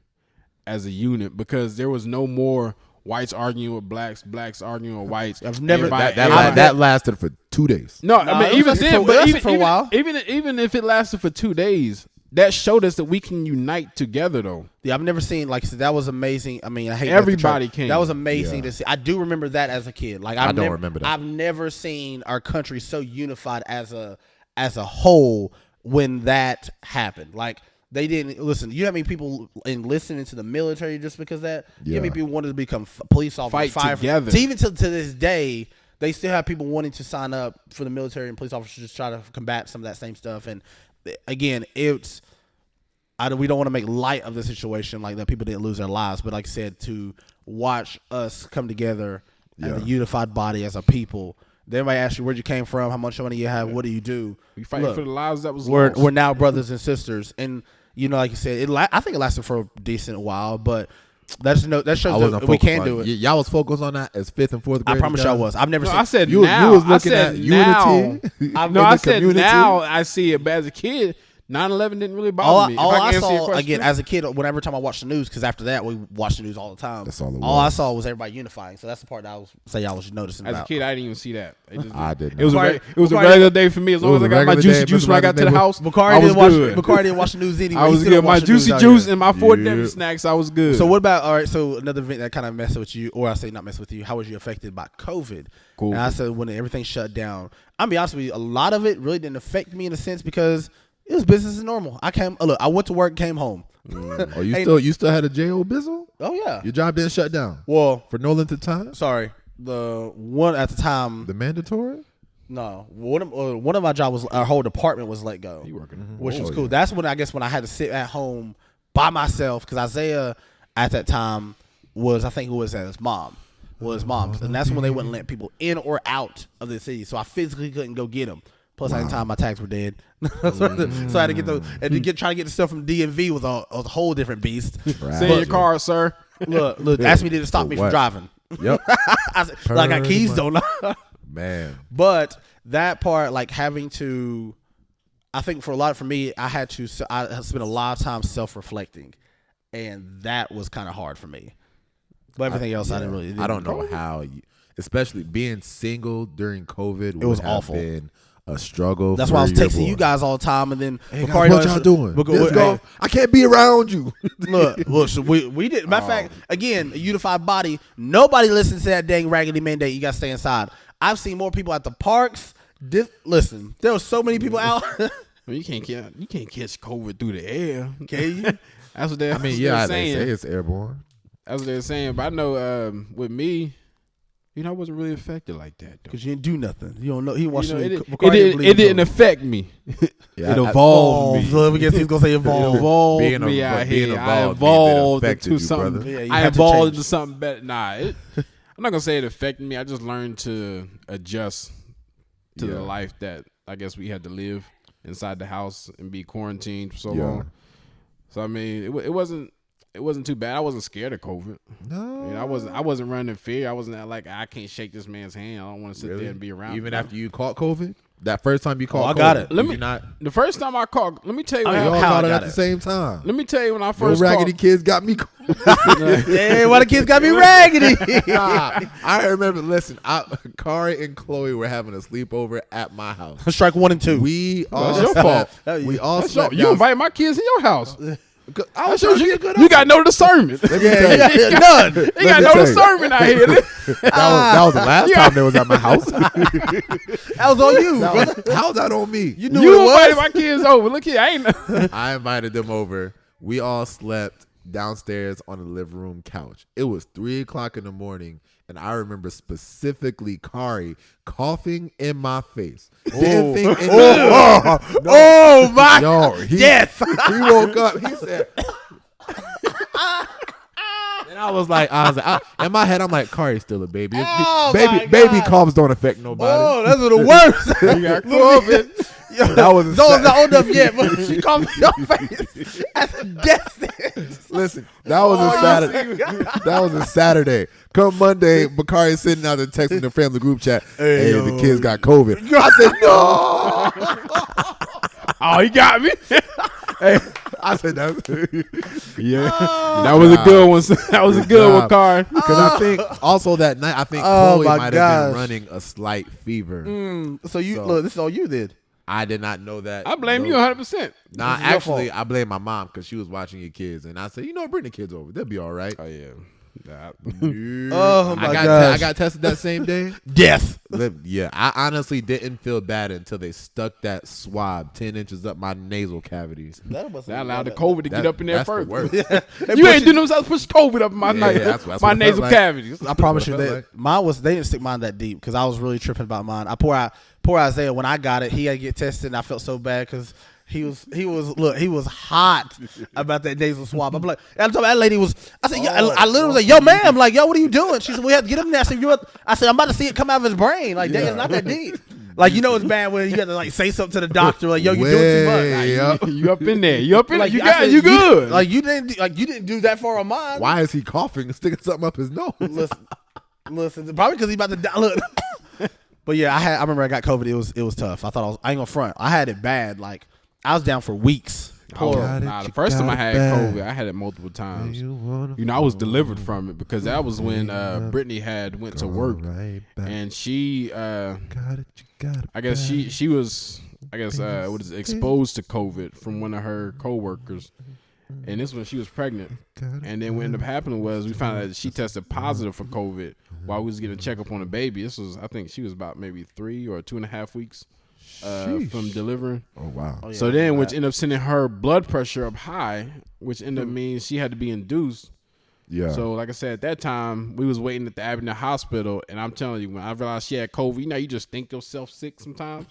Speaker 1: as a unit because there was no more whites arguing with blacks, blacks arguing with whites.
Speaker 2: I've never
Speaker 3: that lasted for 2 days.
Speaker 1: No, I mean
Speaker 2: it
Speaker 1: even
Speaker 2: lasted
Speaker 1: then,
Speaker 2: for- it
Speaker 1: but
Speaker 2: lasted for a while.
Speaker 1: even if it lasted for 2 days, that showed us that we can unite together though.
Speaker 2: Yeah, I've never seen like I said, that was amazing. I mean, I hate
Speaker 1: Everybody came.
Speaker 2: That was amazing to see. I do remember that as a kid. Like
Speaker 3: I don't remember that.
Speaker 2: I've never seen our country so unified as a whole when that happened. Like they didn't listen. You know how many people enlisted into the military just because of that? You know how many people wanted to become police officers,
Speaker 1: Fight together.
Speaker 2: So even to this day, they still have people wanting to sign up for the military and police officers just try to combat some of that same stuff. And again, we don't want to make light of the situation like that people didn't lose their lives, but like I said, to watch us come together as a unified body, as a people. Then everybody asks you where you came from, how much money you have, what do you do?
Speaker 1: We fighting for the lives that was
Speaker 2: we're
Speaker 1: lost.
Speaker 2: now brothers and sisters, and like you said, I think it lasted for a decent while, but that shows that we can do it.
Speaker 3: Y'all was focused on that as 5th and 4th grade.
Speaker 2: I promise y'all was. I've never seen.
Speaker 1: I said
Speaker 3: You
Speaker 1: now.
Speaker 3: was looking
Speaker 1: I said
Speaker 3: at
Speaker 1: now.
Speaker 3: unity.
Speaker 1: I said now. I see it, but as a kid, 9/11 didn't really bother me.
Speaker 2: All
Speaker 1: If
Speaker 2: I
Speaker 1: can answer your
Speaker 2: saw
Speaker 1: question.
Speaker 2: again as a kid, whenever time I watched the news, because after that we watched the news all the time.
Speaker 3: That's all it
Speaker 2: All I
Speaker 3: was.
Speaker 2: saw was everybody unifying. So that's the part that I was noticing.
Speaker 1: As
Speaker 2: about.
Speaker 1: a kid, I didn't even see that.
Speaker 3: I didn't.
Speaker 1: It was
Speaker 2: Bakari-
Speaker 1: a
Speaker 2: Bakari-
Speaker 1: regular day for me. As long
Speaker 3: was
Speaker 1: as I
Speaker 3: a
Speaker 1: got my
Speaker 3: regular
Speaker 1: juicy
Speaker 3: day,
Speaker 1: juice
Speaker 3: Mr.
Speaker 1: when I got to the
Speaker 3: Wagner.
Speaker 1: house,
Speaker 2: Bakari
Speaker 1: I was
Speaker 2: didn't
Speaker 1: good.
Speaker 2: watch the news anyway.
Speaker 1: I
Speaker 2: He
Speaker 1: was
Speaker 2: still
Speaker 1: good.
Speaker 2: don't
Speaker 1: My
Speaker 2: watch the news
Speaker 1: juicy
Speaker 2: out
Speaker 1: juice
Speaker 2: here.
Speaker 1: and my 4
Speaker 3: Yeah.
Speaker 1: Denver snacks, I was good.
Speaker 2: So what about so another event that kind of messed with you, or I say not messed with you? How was you affected by COVID?
Speaker 1: Cool.
Speaker 2: And I said when everything shut down. I'm be honest with you, a lot of it really didn't affect me in a sense because it was business as normal. I went to work, came home.
Speaker 3: Oh, you still had a J.O. Bizzle?
Speaker 2: Oh yeah.
Speaker 3: Your job didn't shut down
Speaker 2: Well,
Speaker 3: for no length of time.
Speaker 2: sorry, the one at the time.
Speaker 3: The mandatory.
Speaker 2: No, one of my jobs was our whole department was let go, which was cool. That's when I had to sit at home by myself because Isaiah at that time was at his mom's, and that's when they wouldn't let people in or out of the city. So I physically couldn't go get them. Plus, at the time my tags were dead, so I had to get those and trying to get the stuff from DMV was a whole different beast.
Speaker 3: Right.
Speaker 1: Stay in your car, sir.
Speaker 2: Look, ask me to stop me from
Speaker 3: what?
Speaker 2: driving.
Speaker 3: Yep.
Speaker 2: I said, I got keys, don't I?
Speaker 3: Man.
Speaker 2: But that part, like having to, I think for me, I had spent a lot of time self-reflecting, and that was kind of hard for me. But everything else, I didn't really.
Speaker 3: I don't know how, especially being single during COVID. It
Speaker 2: was
Speaker 3: have
Speaker 2: awful.
Speaker 3: Been a struggle.
Speaker 2: That's
Speaker 3: for
Speaker 2: why I was
Speaker 3: your
Speaker 2: texting
Speaker 3: boy.
Speaker 2: you guys all the time, and then
Speaker 3: Hey guys, what y'all doing? Let's go. I can't be around you.
Speaker 2: Look, so we did. Matter of fact, again, a unified body. Nobody listens to that dang raggedy mandate. You got to stay inside. I've seen more people at the parks. Listen, there were so many people out.
Speaker 1: Well, you can't catch COVID through the air,
Speaker 2: Can you?
Speaker 1: That's what they're.
Speaker 3: I mean,
Speaker 1: they're
Speaker 3: they
Speaker 1: saying.
Speaker 3: say it's airborne.
Speaker 1: That's what they're saying. But I know with me, I wasn't really affected like that. Though.
Speaker 2: Because you didn't do nothing. You don't know. He wants
Speaker 1: It didn't affect me.
Speaker 3: Yeah,
Speaker 1: It evolved me.
Speaker 2: I guess he's gonna say
Speaker 1: It
Speaker 2: evolved.
Speaker 1: evolved
Speaker 3: Being
Speaker 1: me
Speaker 3: a-
Speaker 1: out
Speaker 3: being
Speaker 1: here. I
Speaker 3: evolved means it
Speaker 1: evolved
Speaker 3: affected
Speaker 1: into
Speaker 3: you,
Speaker 1: something.
Speaker 3: brother.
Speaker 2: Yeah, you
Speaker 1: I
Speaker 2: had to
Speaker 1: evolved
Speaker 2: change.
Speaker 1: into something better. I'm not gonna say it affected me. I just learned to adjust to the life that I guess we had to live inside the house and be quarantined for so long. So I mean, it wasn't too bad. I wasn't scared of COVID.
Speaker 3: No,
Speaker 1: I wasn't running in fear. I wasn't like I can't shake this man's hand. I don't want to sit there and be around.
Speaker 3: Even
Speaker 1: him.
Speaker 3: after you caught COVID, that first time you caught
Speaker 2: I
Speaker 3: COVID,
Speaker 2: got it.
Speaker 3: Let me not.
Speaker 1: The first time I caught, let me tell you what
Speaker 3: We all
Speaker 1: happened.
Speaker 2: how I
Speaker 3: got it
Speaker 2: got
Speaker 3: at the
Speaker 2: it.
Speaker 3: same time.
Speaker 1: Let me tell you when I
Speaker 3: No
Speaker 1: first
Speaker 3: raggedy
Speaker 1: caught.
Speaker 3: kids got me. COVID.
Speaker 2: Hey, why the kids got me raggedy?
Speaker 3: Nah, I remember. Listen, Kari and Chloe were having a sleepover at my house.
Speaker 2: Strike 1 and 2.
Speaker 3: We all
Speaker 1: That's your fault.
Speaker 3: slept. We all
Speaker 1: That's your,
Speaker 3: slept.
Speaker 1: you invited my kids in your house.
Speaker 3: I was
Speaker 1: That's your, you got no discernment.
Speaker 3: Let me tell you.
Speaker 2: None.
Speaker 1: You got
Speaker 3: me
Speaker 1: no
Speaker 3: tell you.
Speaker 1: discernment out here.
Speaker 3: That was the last time they was at my house.
Speaker 2: That was on you. brother.
Speaker 3: How's that on me?
Speaker 2: You knew
Speaker 1: You
Speaker 2: what
Speaker 1: invited
Speaker 2: it was.
Speaker 1: my kids over. Look here, I ain't.
Speaker 3: I invited them over. We all slept downstairs on the living room couch. It was 3:00 in the morning, and I remember specifically Kari coughing in my face. Didn't think
Speaker 2: Oh my death.
Speaker 3: He woke up. He said. And I was like, in my head, I'm like, Kari's still a baby.
Speaker 2: Oh, my
Speaker 3: baby
Speaker 2: God.
Speaker 3: coughs don't affect nobody.
Speaker 2: Oh, that's the worst.
Speaker 1: You got COVID.
Speaker 3: That was a
Speaker 2: Zoe's not old enough yet, but she called me your face. That's a death sentence.
Speaker 3: Listen, that was a Saturday. That was a Saturday. Come Monday, Bakari sitting out there texting the family group chat. Hey, the kids got COVID. I said no.
Speaker 1: Oh, he got me.
Speaker 3: Hey, I said that.
Speaker 1: Yeah, that was a good one. That was a good one, Car.
Speaker 3: Because I think also that night, I think
Speaker 2: Oh,
Speaker 3: Chloe
Speaker 2: my
Speaker 3: might have
Speaker 2: gosh.
Speaker 3: been running a slight fever.
Speaker 2: So you
Speaker 3: So-
Speaker 2: look. This is all you did.
Speaker 3: I did not know that.
Speaker 1: I blame
Speaker 3: No.
Speaker 1: you 100%.
Speaker 3: Nah,
Speaker 2: This is your
Speaker 3: actually,
Speaker 2: fault.
Speaker 3: I blame my mom because she was watching your kids, and I said, bring the kids over. They'll be all right.
Speaker 1: Oh yeah. Nah.
Speaker 2: Oh my
Speaker 3: I
Speaker 2: gosh.
Speaker 3: got tested that same day.
Speaker 2: Death.
Speaker 3: Yeah, I honestly didn't feel bad until they stuck that swab 10 inches up my nasal cavities.
Speaker 1: That allowed the COVID to get up in there
Speaker 3: That's
Speaker 1: first.
Speaker 3: the worst.
Speaker 1: You ain't doing themselves push COVID up in my
Speaker 3: that's
Speaker 1: my
Speaker 3: what it
Speaker 1: nasal
Speaker 3: felt like.
Speaker 1: cavities.
Speaker 2: I promise you
Speaker 3: What it
Speaker 2: that
Speaker 3: felt
Speaker 2: mine was. They didn't stick mine that deep because I was really tripping about mine. Poor Isaiah. When I got it, he had to get tested, and I felt so bad because he was hot about that nasal swab. I'm like, I told that lady was. I said, I literally was like, yo, ma'am, like, yo, what are you doing? She said, we have to get him there. I said, I'm about to see it come out of his brain. Like, dang, it's not that deep. Like, it's bad when you have to like say something to the doctor, like, yo, you're doing too much.
Speaker 3: Way up.
Speaker 1: You up in there? You up in
Speaker 2: Like,
Speaker 1: there? You
Speaker 2: I
Speaker 1: got
Speaker 2: said,
Speaker 1: you good?
Speaker 2: You didn't do that for a mine.
Speaker 3: Why is he coughing and sticking something up his nose?
Speaker 2: Listen, probably because he about to die. Look. But yeah, I remember I got COVID. It was tough. I ain't gonna front. I had it bad. Like I was down for weeks.
Speaker 1: The first time I had COVID, I had it multiple times. I was delivered from it because that was when Brittany went to work, and she, I guess she was, exposed to COVID from one of her coworkers, and this when she was pregnant, and then what ended up happening was we found out that she tested positive for COVID while we was getting a checkup on the baby. This was, I think she was about maybe 3 or 2.5 weeks from delivering.
Speaker 3: Oh wow!
Speaker 1: So then, which ended up sending her blood pressure up high, which ended up meaning she had to be induced.
Speaker 3: Yeah.
Speaker 1: So, like I said, at that time, we was waiting at the Abingdon Hospital, and I'm telling you, when I realized she had COVID, you just think yourself sick sometimes.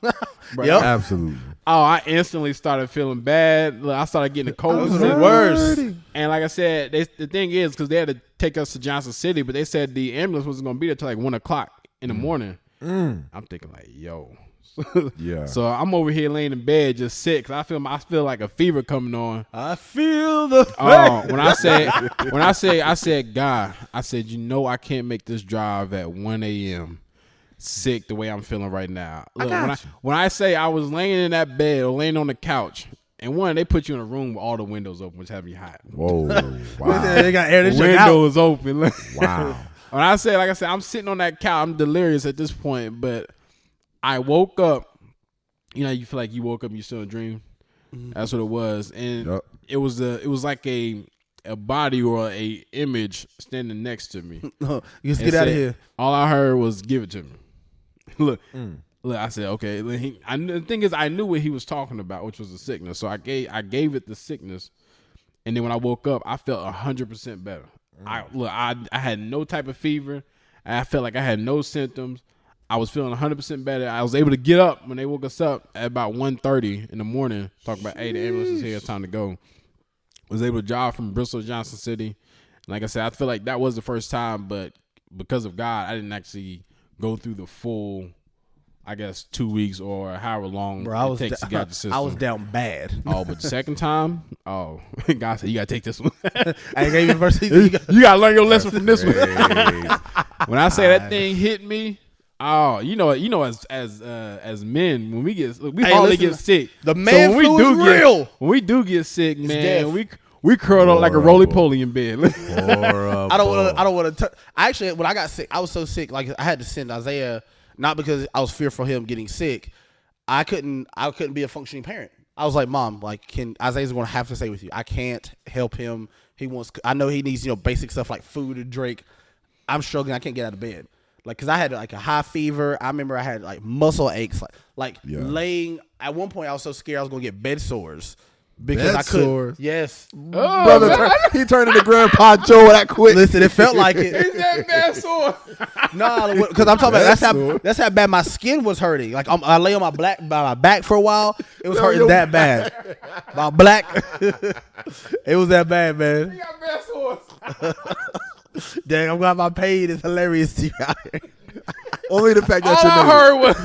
Speaker 1: Bro,
Speaker 2: Yep.
Speaker 3: Absolutely.
Speaker 1: I instantly started feeling bad. Look, I started getting the COVID.
Speaker 2: Those are the worst.
Speaker 1: And like I said, the thing is, because they had to take us to Johnson City, but they said the ambulance wasn't going to be there till like 1 o'clock in the morning. I'm thinking like, yo.
Speaker 3: Yeah.
Speaker 1: So I'm over here laying in bed just sick. 'Cause I feel like a fever coming on.
Speaker 2: I feel the.
Speaker 1: When I said, God, I said, I can't make this drive at 1 a.m. sick the way I'm feeling right now. Look, when I say I was laying in that bed or laying on the couch, and they put you in a room with all the windows open, which have you hot.
Speaker 3: Whoa! Wow!
Speaker 2: They got air this shit out.
Speaker 1: Windows open.
Speaker 3: Wow!
Speaker 1: When I say, like I said, I'm sitting on that couch. I'm delirious at this point, but I woke up. You feel like you woke up and you still in a dream. That's what it was, and it was like a body or a image standing next to me.
Speaker 2: You just get out of here.
Speaker 1: All I heard was "Give it to me." Look. I said, okay. The thing is, I knew what he was talking about, which was the sickness. So I gave it the sickness, and then when I woke up, I felt 100% better. I had no type of fever. I felt like I had no symptoms. I was feeling 100% better. I was able to get up when they woke us up at about 1:30 in the morning. Talk about, hey, the ambulance is here. It's time to go. Was able to drive from Bristol to Johnson City. Like I said, I feel like that was the first time, but because of God, I didn't actually go through the full, 2 weeks or however long it takes to get out the system.
Speaker 2: I was down bad.
Speaker 1: Oh, but the second time, God said, you got to take this one.
Speaker 2: I gave you first.
Speaker 1: You got to learn your lesson from this one. When I say that thing hit me, as men, when we hardly get sick.
Speaker 2: The man flu is real.
Speaker 1: When we do get sick, man,
Speaker 2: death.
Speaker 1: we curled up like a roly-poly in bed.
Speaker 3: Horrible.
Speaker 2: I don't want to. Actually, when I got sick, I was so sick. Like I had to send Isaiah, not because I was fearful of him getting sick. I couldn't be a functioning parent. I was like, Mom, Isaiah's going to have to stay with you. I can't help him. I know he needs, basic stuff like food and drink. I'm struggling. I can't get out of bed. Cause I had a high fever. I remember I had muscle aches, laying. At one point, I was so scared I was gonna get bed sores because I couldn't. Yes,
Speaker 3: Brother, he turned into Grandpa Joe that quick.
Speaker 2: Listen, it felt like it.
Speaker 1: Is that bad sore?
Speaker 2: No, because I'm talking about that's how bad my skin was hurting. I lay on my back for a while. It was hurting that bad. My black. It was that bad, man.
Speaker 1: You got bad sores.
Speaker 2: Dang, I'm glad my pain is hilarious to you out here.
Speaker 3: Only the fact that
Speaker 1: All I heard was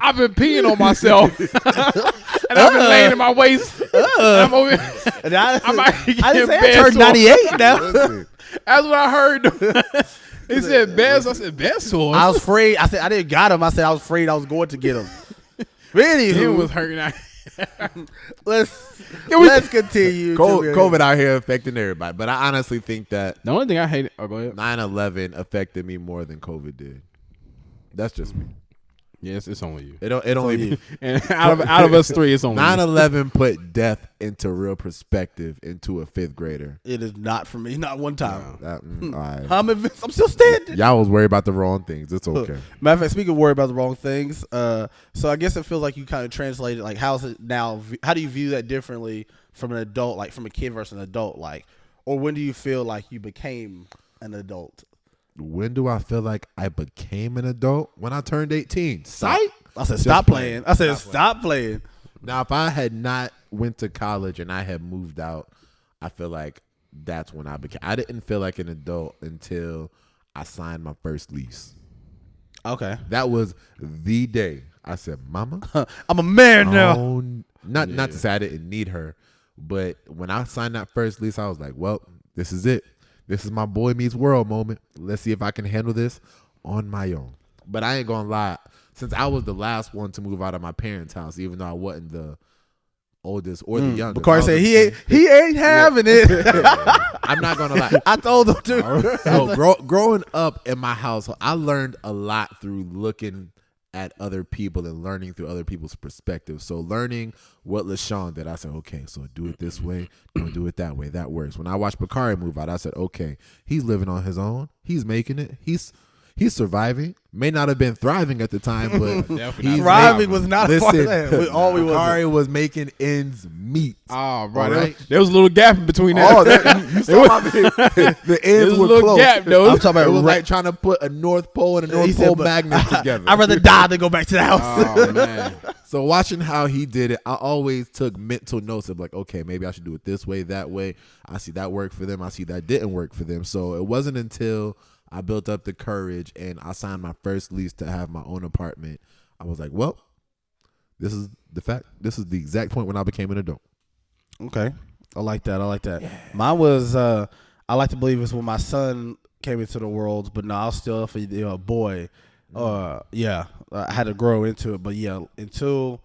Speaker 1: I've been peeing on myself, and I've been laying in my waist. I'm over.
Speaker 2: I didn't say I
Speaker 1: bed
Speaker 2: turned
Speaker 1: sore.
Speaker 2: 98 now.
Speaker 1: That's what I heard. He said bed. I said bed sores.
Speaker 2: I was afraid. I said I didn't got him. I said I was afraid I was going to get him. Really,
Speaker 1: It was hurting.
Speaker 2: Let's continue.
Speaker 3: COVID out here affecting everybody, but I honestly think that
Speaker 1: The only thing I hate. Oh, go ahead.
Speaker 3: 9/11 affected me more than COVID did. That's just me.
Speaker 1: Yes, it's only you.
Speaker 3: It only
Speaker 2: you.
Speaker 1: And out of us three, it's only you.
Speaker 3: 9/11 put death into real perspective into a 5th grader.
Speaker 2: It is not for me. Not one time.
Speaker 3: All right.
Speaker 2: I'm still standing.
Speaker 3: Y'all was worried about the wrong things. It's okay.
Speaker 2: Matter of fact, speaking of worry about the wrong things, so I guess it feels like you kind of translated, like, how's it now? How do you view that differently from an adult, like from a kid versus an adult, like, or when do you feel like you became an adult?
Speaker 3: When do I feel like I became an adult? When I turned 18. Psych.
Speaker 2: I said, stop playing. I said, stop playing.
Speaker 3: Now, if I had not went to college and I had moved out, I feel like that's when I became. I didn't feel like an adult until I signed my first lease.
Speaker 2: Okay.
Speaker 3: That was the day I said, "Mama,
Speaker 2: I'm a man now."
Speaker 3: Not to say I didn't need her, but when I signed that first lease, I was like, "Well, this is it. This is my boy meets world moment. Let's see if I can handle this on my own." But I ain't gonna lie, since I was the last one to move out of my parents' house, even though I wasn't the oldest or the youngest.
Speaker 2: Bakari said he ain't having it.
Speaker 3: I'm not gonna lie.
Speaker 2: I told him to.
Speaker 3: So growing up in my house, I learned a lot through looking at other people and learning through other people's perspectives. So learning what LaShawn did, I said, okay, so do it this way, don't do it that way. That works. When I watched Bakari move out, I said, okay, he's living on his own. He's making it. He's surviving. May not have been thriving at the time, but he's
Speaker 2: thriving was not a part of that.
Speaker 3: Bakari was making ends meet.
Speaker 1: Oh, bro,
Speaker 3: right?
Speaker 1: there was a little gap in between that.
Speaker 3: Oh, you saw the ends
Speaker 1: was a
Speaker 3: were
Speaker 1: little
Speaker 3: close.
Speaker 1: gap, though.
Speaker 2: I'm talking about
Speaker 3: It was like trying to put a North Pole and a North Pole magnet together.
Speaker 2: I'd rather die than go back to the house.
Speaker 1: Oh man,
Speaker 3: So watching how he did it, I always took mental notes of like, okay, maybe I should do it this way, that way. I see that worked for them. I see that didn't work for them. So it wasn't until I built up the courage and I signed my first lease to have my own apartment. I was like, well, this is the fact. This is the exact point when I became an adult.
Speaker 2: Okay. I like that. Yeah. Mine was, I like to believe it's when my son came into the world, but no, I was still a boy. Yeah, I had to grow into it. But yeah, until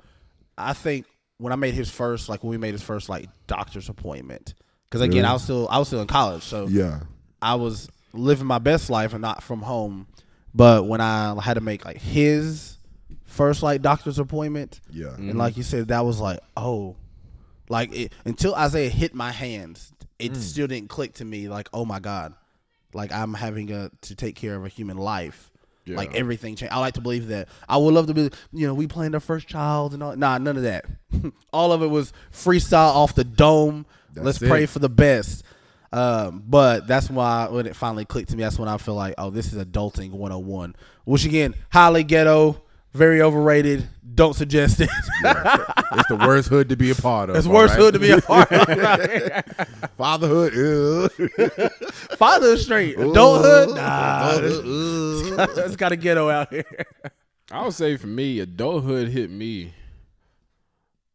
Speaker 2: I think when I made his first, like when we made his first like doctor's appointment, because again, I was still in college. So
Speaker 3: yeah,
Speaker 2: I was living my best life and not from home. But when I had to make like his first like doctor's appointment,
Speaker 3: yeah,
Speaker 2: and like you said, that was like, oh, like until Isaiah hit my hands, it still didn't click to me. Like, oh my God, like I'm having to take care of a human life. Yeah. Like everything changed. I like to believe that. I would love to be, we planned our first child and all. Nah, none of that. All of it was freestyle off the dome. Let's pray for the best. But that's why when it finally clicked to me, that's when I feel like, oh, this is adulting 101. Which again, highly ghetto, very overrated. Don't suggest it.
Speaker 3: Yeah. It's the worst hood to be a part of.
Speaker 2: It's the worst hood to be a part of.
Speaker 3: Fatherhood.
Speaker 2: Fatherhood straight. Adulthood? Nah. It's got a ghetto out here.
Speaker 1: I would say for me, adulthood hit me.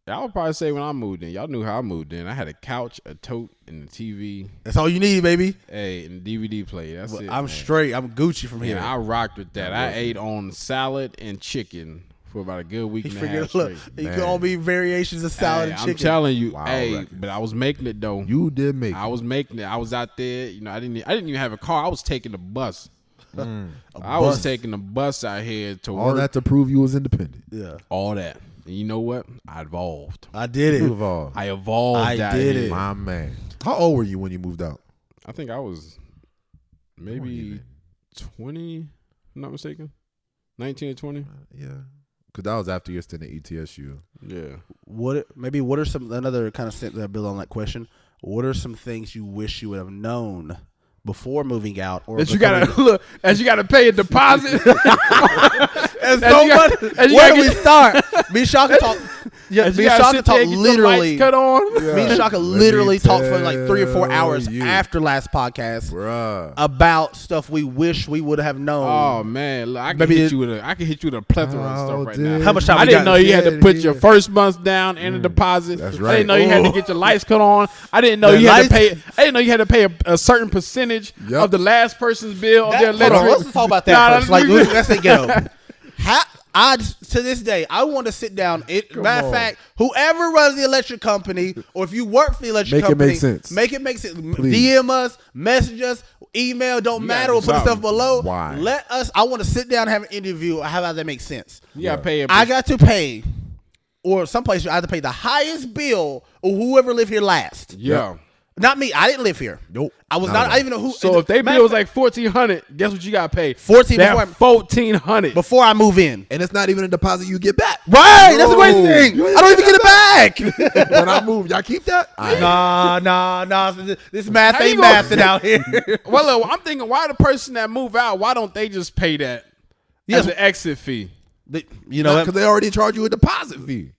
Speaker 1: I would probably say when I moved in. Y'all knew how I moved in. I had a couch, a tote, and a TV.
Speaker 2: That's all you need, baby.
Speaker 1: Hey, and a DVD player. That's it.
Speaker 2: I'm straight. I'm Gucci from here.
Speaker 1: I rocked with that. I ate on salad and chicken for about a good week and a half straight.
Speaker 2: You could all be variations of salad and chicken.
Speaker 1: I'm telling you,
Speaker 3: Wow,
Speaker 1: but I was making it though.
Speaker 3: You did make it.
Speaker 1: I was making it. I was out there. I didn't even have a car. I was taking the bus. Was taking the bus out here to
Speaker 3: all
Speaker 1: work.
Speaker 3: that to prove you was independent.
Speaker 2: Yeah,
Speaker 1: all that. And you know what? I evolved.
Speaker 2: I did it.
Speaker 3: You evolved.
Speaker 1: I evolved.
Speaker 2: I did it.
Speaker 3: My man. How old were you when you moved out?
Speaker 1: I think I was maybe 20. If I'm not mistaken. 19 or 20.
Speaker 3: Yeah. Because that was after your stint at ETSU.
Speaker 1: Yeah.
Speaker 2: What are some, another kind of sentence that build on that question, what are some things you wish you would have known before moving out? Or
Speaker 1: that you gotta pay a deposit.
Speaker 2: That's so much. Where do we start? Me and Shaka talk. Yeah, me and Shaka talk literally.
Speaker 1: Cut on.
Speaker 2: Me and Shaka literally talked for like 3 or 4 hours after last podcast, about stuff we wish we would have known.
Speaker 1: Oh man, look, I can hit you with a plethora of stuff right now.
Speaker 2: How much time?
Speaker 1: I didn't know you had to put your first month down and a deposit.
Speaker 3: That's right.
Speaker 1: I didn't know you had to get your lights cut on. I didn't know you had to pay. I didn't know you had to pay a certain percentage of the last person's bill of their electric.
Speaker 2: Let's talk about that first. Like, let's say ghetto. to this day, I want to sit down. Matter of fact, whoever runs the electric company, or if you work for the electric company,
Speaker 3: make sense.
Speaker 2: Make it make sense. DM us, message us, email, don't matter. We'll put the stuff below.
Speaker 3: Why?
Speaker 2: Let us. I want to sit down and have an interview. How about that make sense?
Speaker 1: You gotta pay it.
Speaker 2: I got to pay, or some place I have to pay the highest bill of whoever lived here last.
Speaker 1: Yeah.
Speaker 2: Not me. I didn't live here.
Speaker 3: Nope.
Speaker 2: I was not. I didn't even know who.
Speaker 1: So if they bill was like $1,400, guess what you gotta pay? $1,400
Speaker 2: before I move in.
Speaker 3: And it's not even a deposit you get back.
Speaker 2: Right. That's the great thing. I don't even get it back.
Speaker 3: When I move, y'all keep that?
Speaker 2: Nah. This math ain't mathing out here.
Speaker 1: Well, look, I'm thinking, why the person that move out? Why don't they just pay that as an exit fee?
Speaker 2: You know,
Speaker 3: because they already charge you a deposit fee.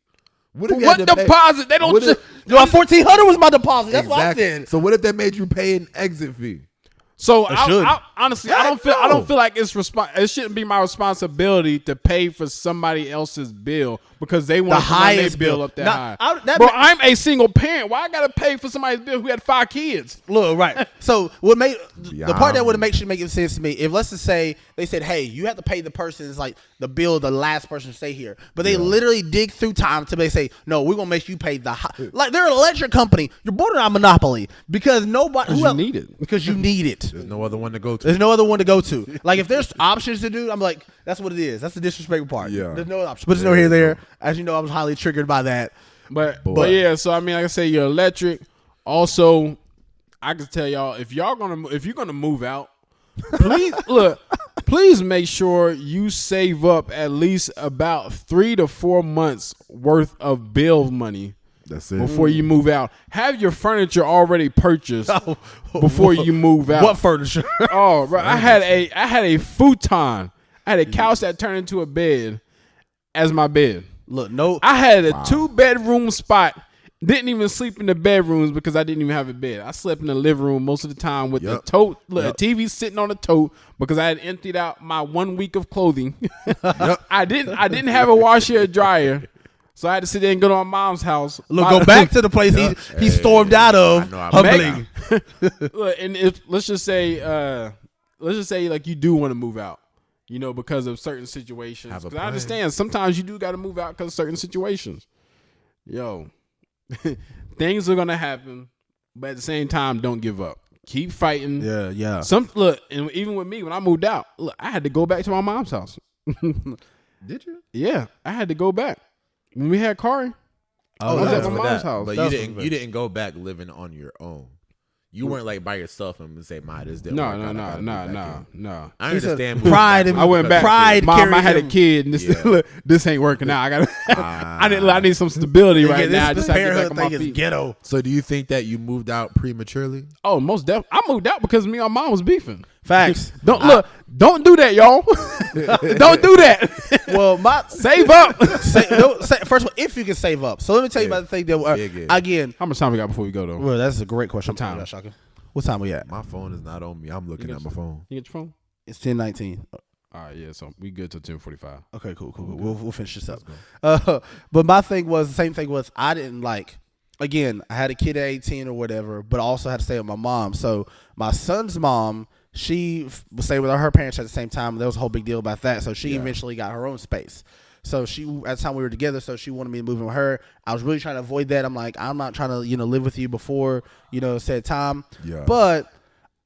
Speaker 3: What if you
Speaker 1: What
Speaker 3: had to
Speaker 1: deposit? They don't.
Speaker 2: my $1,400 was my deposit. That's what I said.
Speaker 3: So what if they made you pay an exit fee?
Speaker 1: So I honestly,
Speaker 3: Yeah,
Speaker 1: I don't feel like it shouldn't be my responsibility to pay for somebody else's bill because they want to run their bill up that high. I'm a single parent. Why I gotta pay for somebody's bill who had 5 kids?
Speaker 2: Look, right. So what made the part that would make sense to me, if let's just say they said, hey, you have to pay the person's like the bill of the last person to stay here, but they literally dig through time to they say, no, we're gonna make you pay the high. Like they're an electric company. You're bordering on monopoly because nobody
Speaker 1: you need it.
Speaker 2: because you need it.
Speaker 3: There's no other one to go to.
Speaker 2: There's no other one to go to. Like if there's options to do, I'm like, that's what it is. That's the disrespectful part.
Speaker 3: Yeah.
Speaker 2: There's no option. But there's no here there. As you know, I was highly triggered by that.
Speaker 1: But yeah, so I mean, like I say, you're electric. Also, I can tell y'all if you're gonna move out, please make sure you save up at least about 3 to 4 months worth of bill money.
Speaker 3: That's it.
Speaker 1: Before you move out, have your furniture already purchased before you move out.
Speaker 2: What furniture?
Speaker 1: Oh, bro, I had a futon. I had a couch that turned into a bed as my bed.
Speaker 2: Look, no.
Speaker 1: I had a 2-bedroom spot. Didn't even sleep in the bedrooms because I didn't even have a bed. I slept in the living room most of the time with the tote, the TV sitting on the tote because I had emptied out my 1 week of clothing. I didn't have a washer or dryer. So I had to sit there and go to my mom's house.
Speaker 2: Look, go back to the place he stormed out of. Humbling.
Speaker 1: Look, and let's just say like you do want to move out, you know, because of certain situations. 'Cause I understand sometimes you do got to move out because of certain situations. Yo, things are gonna happen, but at the same time, don't give up. Keep fighting.
Speaker 2: Yeah.
Speaker 1: And even with me when I moved out, look, I had to go back to my mom's house.
Speaker 3: Did you?
Speaker 1: Yeah, I had to go back. When we had Kari, I was at my mom's house.
Speaker 3: But you didn't go back living on your own. You weren't like by yourself and say, "My this didn't work out."
Speaker 1: No.
Speaker 3: I understand.
Speaker 2: Pride.
Speaker 1: I went back.
Speaker 2: Pride.
Speaker 1: Mom, I had a kid, and this ain't working out. I need some stability right now. I just have to get back on my feet.
Speaker 2: Ghetto.
Speaker 3: So, do you think that you moved out prematurely?
Speaker 1: Oh, most definitely. I moved out because me and my mom was beefing.
Speaker 2: Facts.
Speaker 1: Don't do that, y'all. Don't do that.
Speaker 2: Well,
Speaker 1: save up.
Speaker 2: First of all, if you can save up. So let me tell you about the thing that again.
Speaker 1: How much time we got before we go though?
Speaker 2: Well, that's a great question.
Speaker 1: What time?
Speaker 2: What time we at?
Speaker 3: My phone is not on me. I'm looking at my phone.
Speaker 1: You get your phone?
Speaker 2: It's 10:19.
Speaker 1: All right, yeah. So we good till 10:45.
Speaker 2: Okay, cool. We'll finish this up. But my thing was the same thing was I didn't like. Again, I had a kid at 18 or whatever, but I also had to stay with my mom. So my son's mom, she was staying with her parents at the same time. There was a whole big deal about that. So she eventually got her own space. So at the time we were together, so she wanted me to move in with her. I was really trying to avoid that. I'm like, I'm not trying to, live with you before, said time. Yeah. But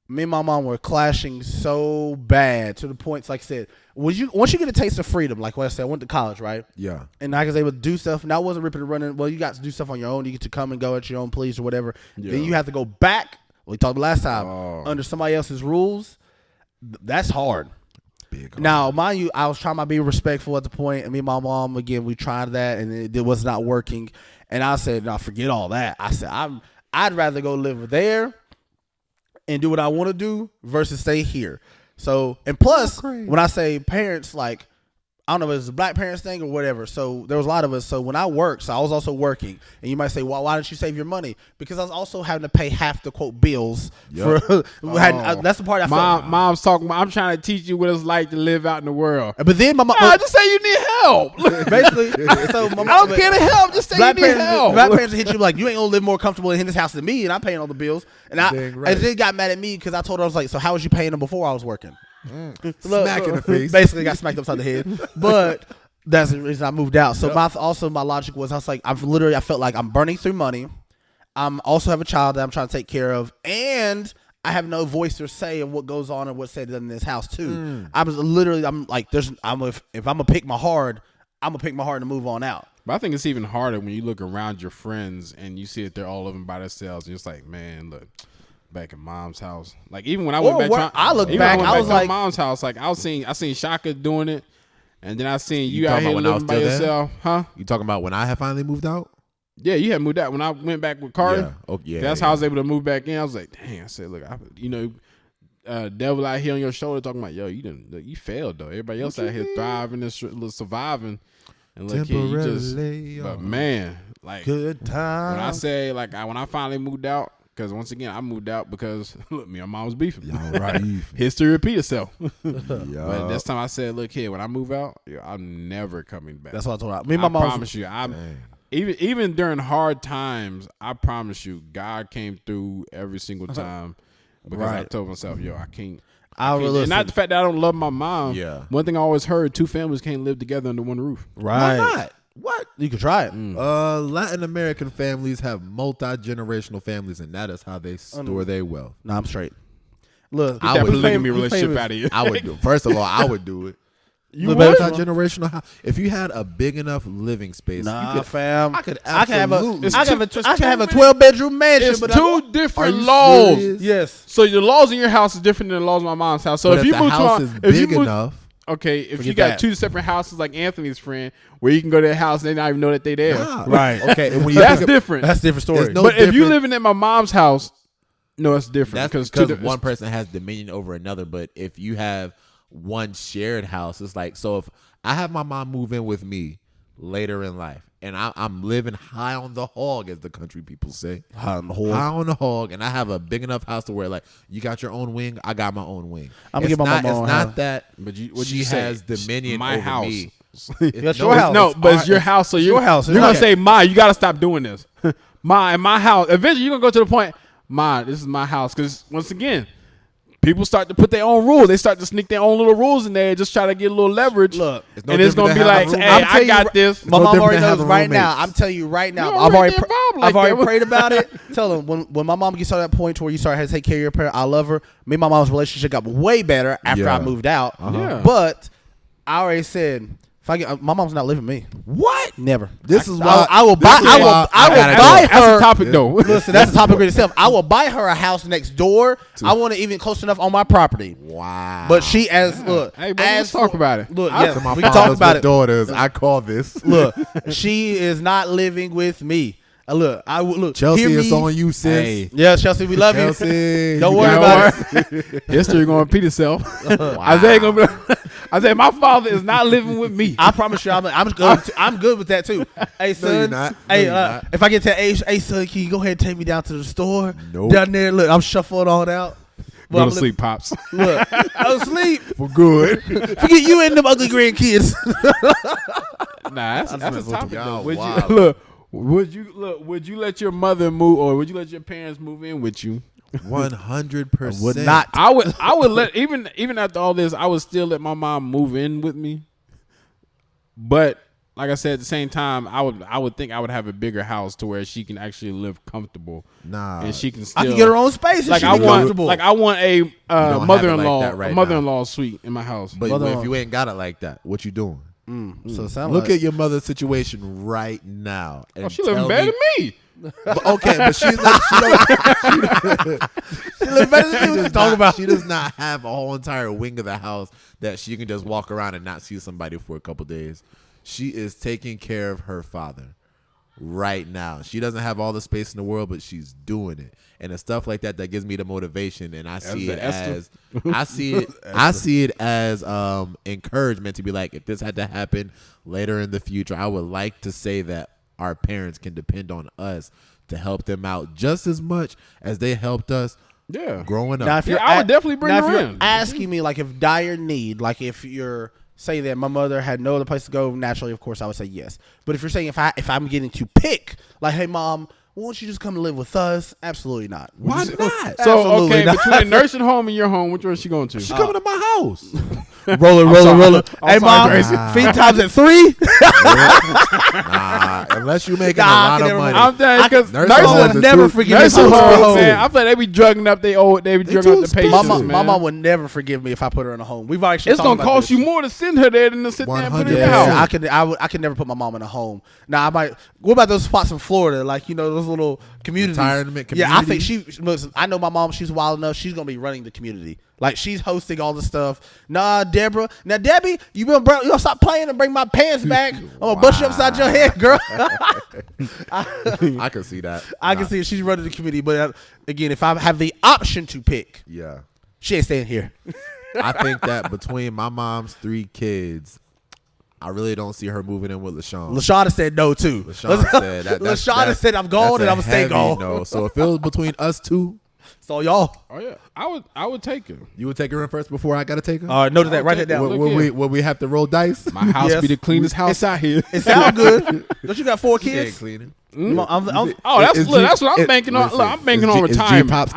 Speaker 2: me and my mom were clashing so bad to the point, like I said, once you get a taste of freedom, like what I said, I went to college, right? Yeah. And I was able to do stuff, and I wasn't ripping and running. Well, you got to do stuff on your own. You get to come and go at your own pace or whatever. Yeah. Then you have to go back. We talked about last time under somebody else's rules. That's hard. Now, mind you, I was trying to be respectful at the point, and me and my mom, again, we tried that, and it was not working. And I said, no, forget all that. I said, I'd rather go live there and do what I want to do versus stay here. So, and plus, when I say parents, like, I don't know if it's a black parents thing or whatever. So there was a lot of us. So when I worked, so I was also working. And you might say, well, why didn't you save your money? Because I was also having to pay half the quote bills. Yep. That's the part I felt.
Speaker 1: Mom's talking about, I'm trying to teach you what it's like to live out in the world.
Speaker 2: But then my mom.
Speaker 1: Just say you need help.
Speaker 2: Basically. So my mom,
Speaker 1: I don't care to help. Just say you need help.
Speaker 2: Black parents hit you like, you ain't going to live more comfortable in this house than me. And I'm paying all the bills. And they got mad at me because I told her, I was like, so how was you paying them before I was working?
Speaker 3: Smack in the face.
Speaker 2: Basically got smacked upside the head. But That's the reason I moved out. So my logic was I was like I felt like I'm burning through money. I'm also have a child that I'm trying to take care of, and I have no voice or say in what goes on and what's said in this house too. I'm like if I'm gonna pick my hard, I'm gonna pick my hard to move on out.
Speaker 1: But I think it's even harder when you look around your friends and you see that they're all living by themselves, and it's like, man, look. Back at mom's house, like even when I went back,
Speaker 2: I look back. I was like,
Speaker 1: mom's house. Like I seen Shaka doing it, and then I seen you out
Speaker 3: talking
Speaker 1: here
Speaker 3: about when I was
Speaker 1: living by
Speaker 3: still there?
Speaker 1: yourself, huh?
Speaker 3: You talking about when I had finally moved out?
Speaker 1: Yeah, you had moved out when I went back with Carter.
Speaker 3: Yeah. Oh, yeah.
Speaker 1: That's how I was able to move back in. I was like, dang. I said, look, devil out here on your shoulder talking about, yo, you failed though. Everybody else out here thriving and surviving, and look here, you just. But man, like
Speaker 2: good time.
Speaker 1: when I say like when I finally moved out. Because once again, I moved out because look, me and mom was beefing.
Speaker 3: Y'all right.
Speaker 1: History repeat itself.
Speaker 3: Yeah.
Speaker 1: But this time I said, look here, when I move out, I'm never coming back.
Speaker 2: That's what I told her. Me and my mom.
Speaker 1: Promise you, even during hard times, I promise you, God came through every single time. Because I told myself, yo, I can't. And not the fact that I don't love my mom.
Speaker 3: Yeah.
Speaker 1: One thing I always heard: two families can't live together under one roof.
Speaker 2: Right.
Speaker 3: Why not? What?
Speaker 2: You can try it.
Speaker 3: Latin American families have multi-generational families, and that is how they store their wealth.
Speaker 2: Nah, I'm straight. Look,
Speaker 1: Get that polygamy relationship out of you.
Speaker 3: I would do. First of all, I would do it.
Speaker 2: You
Speaker 3: would? Multi-generational house. If you had a big enough living space,
Speaker 2: fam.
Speaker 3: I could
Speaker 2: I can have a
Speaker 1: a
Speaker 2: 12-bedroom mansion.
Speaker 1: It's
Speaker 2: but
Speaker 1: two different
Speaker 3: Are you
Speaker 1: laws.
Speaker 3: serious?
Speaker 2: Yes.
Speaker 1: So the laws in your house is different than the laws in my mom's house. So
Speaker 3: But
Speaker 1: if you
Speaker 3: the
Speaker 1: move
Speaker 3: house
Speaker 1: to
Speaker 3: is
Speaker 1: if you
Speaker 3: big
Speaker 1: move,
Speaker 3: enough.
Speaker 1: okay, if
Speaker 2: Forget
Speaker 1: you got
Speaker 2: that.
Speaker 1: two separate houses like Anthony's friend, where you can go to their house and they not even know that they there.
Speaker 3: Nah.
Speaker 2: Right.
Speaker 3: Okay. And when you
Speaker 1: That's
Speaker 3: think of-
Speaker 1: different.
Speaker 2: That's a different story.
Speaker 3: There's no
Speaker 1: But if you
Speaker 3: different-
Speaker 1: living at my mom's house, no, it's different.
Speaker 3: That's
Speaker 1: because
Speaker 3: because one person has dominion over another. But if you have one shared house, it's like, so if I have my mom move in with me later in life, and I'm living high on the hog, as the country people say,
Speaker 2: High on the hog.
Speaker 3: and I have a big enough house to where like you got your own wing, I got my own wing.
Speaker 2: I'm gonna give my mom my
Speaker 3: It's
Speaker 2: own
Speaker 3: not
Speaker 2: house.
Speaker 3: that,
Speaker 1: But
Speaker 3: she has dominion
Speaker 1: my
Speaker 3: over
Speaker 1: house.
Speaker 3: me.
Speaker 2: That's your house.
Speaker 1: No, but it's your house. So
Speaker 2: your house.
Speaker 1: You're gonna
Speaker 2: Okay.
Speaker 1: say, "Ma, you gotta stop doing this." Ma, in my house. Eventually, you're gonna go to the point, Ma, this is my house. Because once again, people start to put their own rules. They start to sneak their own little rules in there, just try to get a little leverage.
Speaker 2: Look,
Speaker 3: It's no
Speaker 1: and it's
Speaker 3: different
Speaker 1: gonna be
Speaker 3: than
Speaker 1: like,
Speaker 3: having
Speaker 1: "Hey,
Speaker 3: roommates.
Speaker 1: I got this."
Speaker 2: My
Speaker 3: no
Speaker 2: mom
Speaker 3: different
Speaker 2: already
Speaker 3: than
Speaker 2: knows
Speaker 3: having
Speaker 2: right now.
Speaker 3: roommates.
Speaker 2: I'm telling you right now.
Speaker 1: You
Speaker 2: I've
Speaker 1: already
Speaker 2: already,
Speaker 1: involved like
Speaker 2: I've already
Speaker 1: that.
Speaker 2: prayed about it. Tell them when my mom gets to that point to where you start having to take care of your parent, I love her. Me and my mom's relationship got way better after
Speaker 3: Yeah.
Speaker 2: I moved out.
Speaker 1: Yeah.
Speaker 2: But I already said if I get my mom's not living with me.
Speaker 3: What?
Speaker 2: Never.
Speaker 3: This is why
Speaker 2: I will
Speaker 3: this
Speaker 2: buy.
Speaker 3: is
Speaker 2: I
Speaker 3: why
Speaker 2: will
Speaker 3: gotta
Speaker 2: buy
Speaker 3: go.
Speaker 1: That's
Speaker 2: her.
Speaker 1: a topic, though.
Speaker 2: Listen, that's a topic in itself. I will buy her a house next door. I want it even close enough on my property.
Speaker 3: Wow.
Speaker 2: But she look.
Speaker 1: Hey, bro, let's talk about it.
Speaker 2: Look,
Speaker 3: To
Speaker 2: yeah,
Speaker 3: my
Speaker 2: we can talk
Speaker 3: fathers
Speaker 2: about
Speaker 3: with
Speaker 2: it.
Speaker 3: daughters, I call this.
Speaker 2: Look, she is not living with me. Look, I would look.
Speaker 3: Chelsea,
Speaker 2: hear
Speaker 3: it's
Speaker 2: me.
Speaker 3: on you, sis.
Speaker 1: Hey.
Speaker 2: Yeah, Chelsea, we love
Speaker 3: Chelsea,
Speaker 2: you.
Speaker 3: you
Speaker 2: Don't worry
Speaker 3: got
Speaker 2: about it.
Speaker 1: History gonna repeat itself. Isaiah gonna be. Isaiah, my father is not living with me.
Speaker 2: I promise you, I'm good. I'm good with that too. Hey, son.
Speaker 3: you're not. No,
Speaker 2: Hey,
Speaker 3: you're not.
Speaker 2: if I get to that age, hey, son, can you go ahead and take me down to the store?
Speaker 3: Nope.
Speaker 2: Down there, look, I'm shuffling all out.
Speaker 1: Go to sleep, pops.
Speaker 2: Look, I'm asleep.
Speaker 3: for good.
Speaker 2: Forget you and them ugly grandkids.
Speaker 1: Nah, that's a
Speaker 2: messing with
Speaker 1: topic.
Speaker 3: y'all.
Speaker 1: Though. Would
Speaker 3: Wow.
Speaker 1: you look? Would you let your mother move, or would you let your parents move in with you?
Speaker 3: 100%.
Speaker 2: Would not.
Speaker 1: I would let even after all this, I would still let my mom move in with me. But like I said, at the same time, I would think I would have a bigger house to where she can actually live comfortable.
Speaker 3: Nah.
Speaker 1: And she can still
Speaker 2: I can get her own space. And
Speaker 1: like
Speaker 2: she
Speaker 1: I
Speaker 2: be
Speaker 1: want
Speaker 2: comfortable.
Speaker 1: like I want a
Speaker 3: have it
Speaker 1: mother-in-law
Speaker 3: like that right
Speaker 1: a mother-in-law suite in my house.
Speaker 3: But
Speaker 2: Mother-
Speaker 3: if you ain't got it like that, what you doing?
Speaker 2: So it sound
Speaker 3: Look
Speaker 2: like,
Speaker 3: at your mother's situation right now. And
Speaker 1: Oh, she living
Speaker 3: tell
Speaker 1: better
Speaker 3: me-
Speaker 1: than me.
Speaker 3: But, okay, but she's not.
Speaker 2: she live better than you. What you talking about?
Speaker 3: She does not have a whole entire wing of the house that she can just walk around and not see somebody for a couple days. She is taking care of her father right now. She doesn't have all the space in the world, but she's doing it. And it's stuff like that that gives me the motivation, and I see it as encouragement to be like, if this had to happen later in the future, I would like to say that our parents can depend on us to help them out just as much as they helped us
Speaker 1: Yeah.
Speaker 3: growing up.
Speaker 2: Now, if
Speaker 1: Yeah,
Speaker 2: you're
Speaker 1: I would definitely bring
Speaker 2: now,
Speaker 1: her
Speaker 2: if you're
Speaker 1: in.
Speaker 2: asking me, like, if dire need, like, if you're saying that my mother had no other place to go, naturally, of course, I would say yes. But if you're saying if I'm getting to pick, like, hey, mom, won't you just come live with us? Absolutely not.
Speaker 3: Why not?
Speaker 1: So
Speaker 2: Absolutely
Speaker 1: okay,
Speaker 2: not.
Speaker 1: between a nursing home and your home, which one is she going to?
Speaker 3: She coming to my house.
Speaker 2: Roller. Hey,
Speaker 1: sorry,
Speaker 2: mom,
Speaker 1: Gracie.
Speaker 2: feed times at 3.
Speaker 3: Nah, unless you making a lot of money.
Speaker 1: I'm telling you, because
Speaker 3: Nursing
Speaker 2: Mama
Speaker 3: homes
Speaker 2: would
Speaker 3: are
Speaker 2: never
Speaker 3: too-
Speaker 2: forgive me if
Speaker 3: nursing
Speaker 2: I put her in a
Speaker 3: homes,
Speaker 2: home.
Speaker 1: man, I feel like they be drugging up they be drugging up the patients,
Speaker 2: My
Speaker 1: man.
Speaker 2: mom would never forgive me if I put her in a home. We've actually
Speaker 1: It's gonna
Speaker 2: talked about
Speaker 1: cost
Speaker 2: this.
Speaker 1: you more to send her there than to sit there and put her in the
Speaker 3: 100%.
Speaker 1: house.
Speaker 2: Yeah, I could never put my mom in a home. Now I might. What about those spots in Florida, like those little communities?
Speaker 3: Retirement
Speaker 2: Yeah, I think
Speaker 3: communities?
Speaker 2: listen, I know my mom. She's wild enough. She's gonna be running the community. Like she's hosting all the stuff. Nah, Deborah. Now Debbie, you gonna stop playing and bring my pants back? I'm gonna bust you upside your head, girl.
Speaker 3: I can see that.
Speaker 2: I can see it. She's running the community. But again, if I have the option to pick,
Speaker 3: Yeah.
Speaker 2: she ain't staying here.
Speaker 3: I think that between my mom's 3 kids, I really don't see her moving in with LaShawn.
Speaker 2: Lashana said no too.
Speaker 3: LaShawn said that.
Speaker 2: Lashana said I'm gone and I'm gonna stay gone.
Speaker 3: No. So if it was between us 2,
Speaker 2: So y'all,
Speaker 1: Oh yeah, I would take her.
Speaker 3: you would take her in first before I gotta take her.
Speaker 2: all right, note that. Write that down.
Speaker 1: Look
Speaker 3: Would we have to roll dice?
Speaker 1: My house
Speaker 2: Yes.
Speaker 1: be the cleanest house out here.
Speaker 2: It sounds good. Don't you got 4
Speaker 3: She ain't
Speaker 2: kids?
Speaker 3: cleaning.
Speaker 1: Oh, that's
Speaker 3: Is
Speaker 1: look,
Speaker 3: G-
Speaker 1: that's what I'm
Speaker 3: it-
Speaker 1: banking on.
Speaker 3: listen,
Speaker 1: Look, I'm banking
Speaker 3: is
Speaker 1: on
Speaker 3: G- is G
Speaker 1: retirement.
Speaker 3: Pops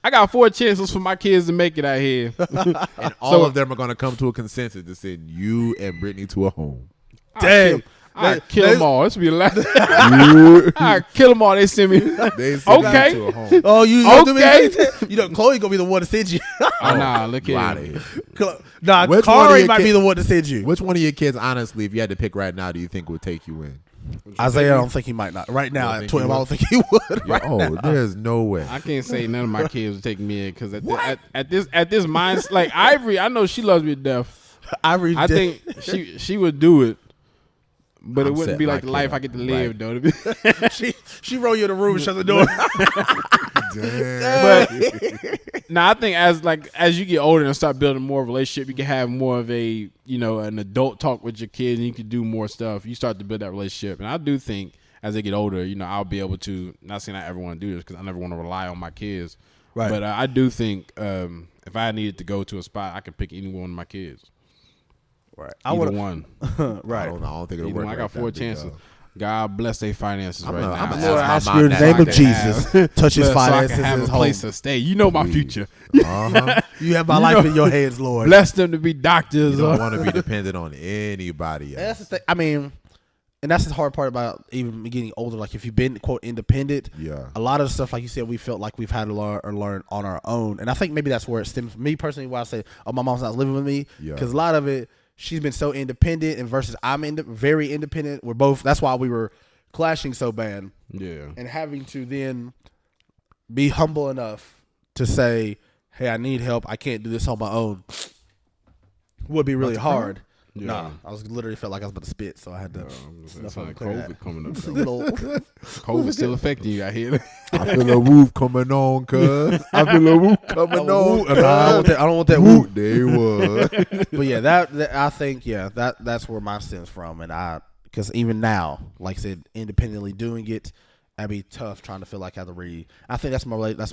Speaker 1: I got 4 chances for my kids to make it out here.
Speaker 3: And all of them are gonna come to a consensus to send you and Brittany to a home.
Speaker 2: Damn.
Speaker 1: I kill them all. This will be the last. I kill them all. They send me.
Speaker 3: They send
Speaker 1: Okay.
Speaker 3: you to a home.
Speaker 2: Oh, you
Speaker 1: Okay.
Speaker 2: Chloe gonna be the one to send you.
Speaker 1: Oh, nah, look
Speaker 3: You
Speaker 1: here.
Speaker 3: outta here.
Speaker 2: Nah,
Speaker 3: Which one of
Speaker 2: Kari
Speaker 3: your
Speaker 2: might
Speaker 3: kid-
Speaker 2: be the one to send you.
Speaker 3: Which one of your kids, honestly, if you had to pick right now, do you think would take you in?
Speaker 2: Isaiah, I don't think he might not. Right now
Speaker 3: don't
Speaker 2: at
Speaker 3: think
Speaker 2: 12,
Speaker 3: he
Speaker 2: I don't think he would. Right
Speaker 3: Oh,
Speaker 2: now.
Speaker 3: there's no way.
Speaker 1: I can't say none of my kids would take me in because at this mind, like Ivory, I know she loves me to death. I think she would do it, but it
Speaker 3: I'm
Speaker 1: wouldn't
Speaker 3: setting
Speaker 1: be
Speaker 3: my
Speaker 1: like the
Speaker 3: kid
Speaker 1: life I
Speaker 3: up.
Speaker 1: get to live
Speaker 3: Right.
Speaker 1: though.
Speaker 2: she roll you in the room and shut the door.
Speaker 1: But now I think as you get older and start building more relationship, you can have more of a an adult talk with your kids, and you can do more stuff. You start to build that relationship, and I do think as they get older, I'll be able to. Not saying I ever want to do this because I never want to rely on my kids,
Speaker 2: Right.
Speaker 1: But I do think if I needed to go to a spot, I could pick any one of my kids.
Speaker 2: Right.
Speaker 1: Either one.
Speaker 3: I don't think it'll
Speaker 1: Either
Speaker 3: work.
Speaker 1: one. I got
Speaker 3: like
Speaker 1: 4
Speaker 3: that,
Speaker 1: chances.
Speaker 3: big dog.
Speaker 1: God bless their finances right
Speaker 3: gonna-
Speaker 1: now.
Speaker 3: I'm gonna
Speaker 2: Lord, I
Speaker 3: ask
Speaker 2: ask
Speaker 3: my
Speaker 2: you in the
Speaker 3: mom
Speaker 2: name
Speaker 3: that.
Speaker 2: of Jesus, touch his
Speaker 1: so I can
Speaker 2: finances
Speaker 1: have
Speaker 2: in his
Speaker 1: a place
Speaker 2: home.
Speaker 1: to stay. You know my future.
Speaker 3: Uh-huh.
Speaker 2: You have my life in your hands, Lord.
Speaker 1: Bless them to be doctors.
Speaker 3: You don't want to be dependent on anybody
Speaker 2: That's
Speaker 3: else.
Speaker 2: the thing. I mean, and that's the hard part about even getting older. Like if you've been quote independent,
Speaker 3: Yeah.
Speaker 2: a lot of stuff, like you said, we felt like we've had to learn on our own. And I think maybe that's where it stems. Me personally, why I say, oh, my mom's not living with me,
Speaker 3: Yeah.
Speaker 2: because a lot of it, she's been so independent, and versus I'm very independent. We're both. That's why we were clashing so bad,
Speaker 1: Yeah.
Speaker 2: and having to then be humble enough to say, hey, I need help. I can't do this on my own. Would be really hard.
Speaker 1: Yeah.
Speaker 2: Nah, I was literally felt like I was about to spit, so I had to.
Speaker 1: That's
Speaker 2: on
Speaker 1: like
Speaker 2: clear
Speaker 1: COVID
Speaker 2: that.
Speaker 1: coming up. though.
Speaker 2: Little,
Speaker 1: COVID still affecting you out here.
Speaker 3: I feel a woof coming on, cuz. I feel a woof coming on.
Speaker 2: I don't want that woo.
Speaker 3: They was.
Speaker 2: But yeah, that I think that's where mine stems from, and because even now, like I said, independently doing it, that'd be tough trying to feel like I have to read. I think that's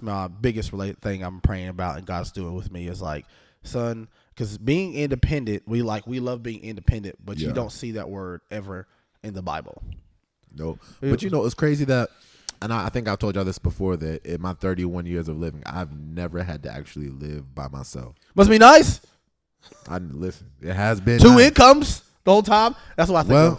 Speaker 2: my biggest thing I'm praying about, and God's doing with me is like, son, because being independent, we love being independent, but you
Speaker 3: Yeah.
Speaker 2: don't see that word ever in the Bible.
Speaker 3: No. But it's crazy that, and I think I've told y'all this before, that in my 31 years of living, I've never had to actually live by myself.
Speaker 2: Must be nice.
Speaker 3: Listen, it has been
Speaker 2: 2
Speaker 3: nice.
Speaker 2: incomes the whole time. That's what I think.
Speaker 3: Well,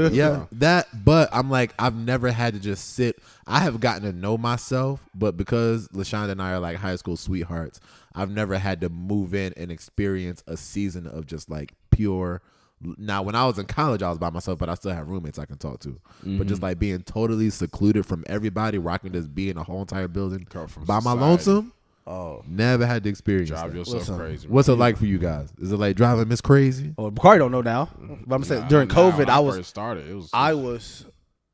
Speaker 2: of.
Speaker 3: yeah, that. But I'm like, I've never had to just sit. I have gotten to know myself, but because LaShonda and I are like high school sweethearts, I've never had to move in and experience a season of just like pure. Now, when I was in college, I was by myself, but I still have roommates I can talk to. But just like being totally secluded from everybody, where I can just be in a whole entire building by my
Speaker 1: society.
Speaker 3: lonesome.
Speaker 2: Oh,
Speaker 3: Never had to experience
Speaker 1: Drive
Speaker 3: that.
Speaker 1: yourself
Speaker 2: Listen,
Speaker 1: crazy.
Speaker 3: What's it like for you guys? Is it like driving Miss Crazy?
Speaker 2: oh, Bakari don't know now. But I'm saying during COVID,
Speaker 1: when
Speaker 2: I was
Speaker 1: first started. It was.
Speaker 2: I was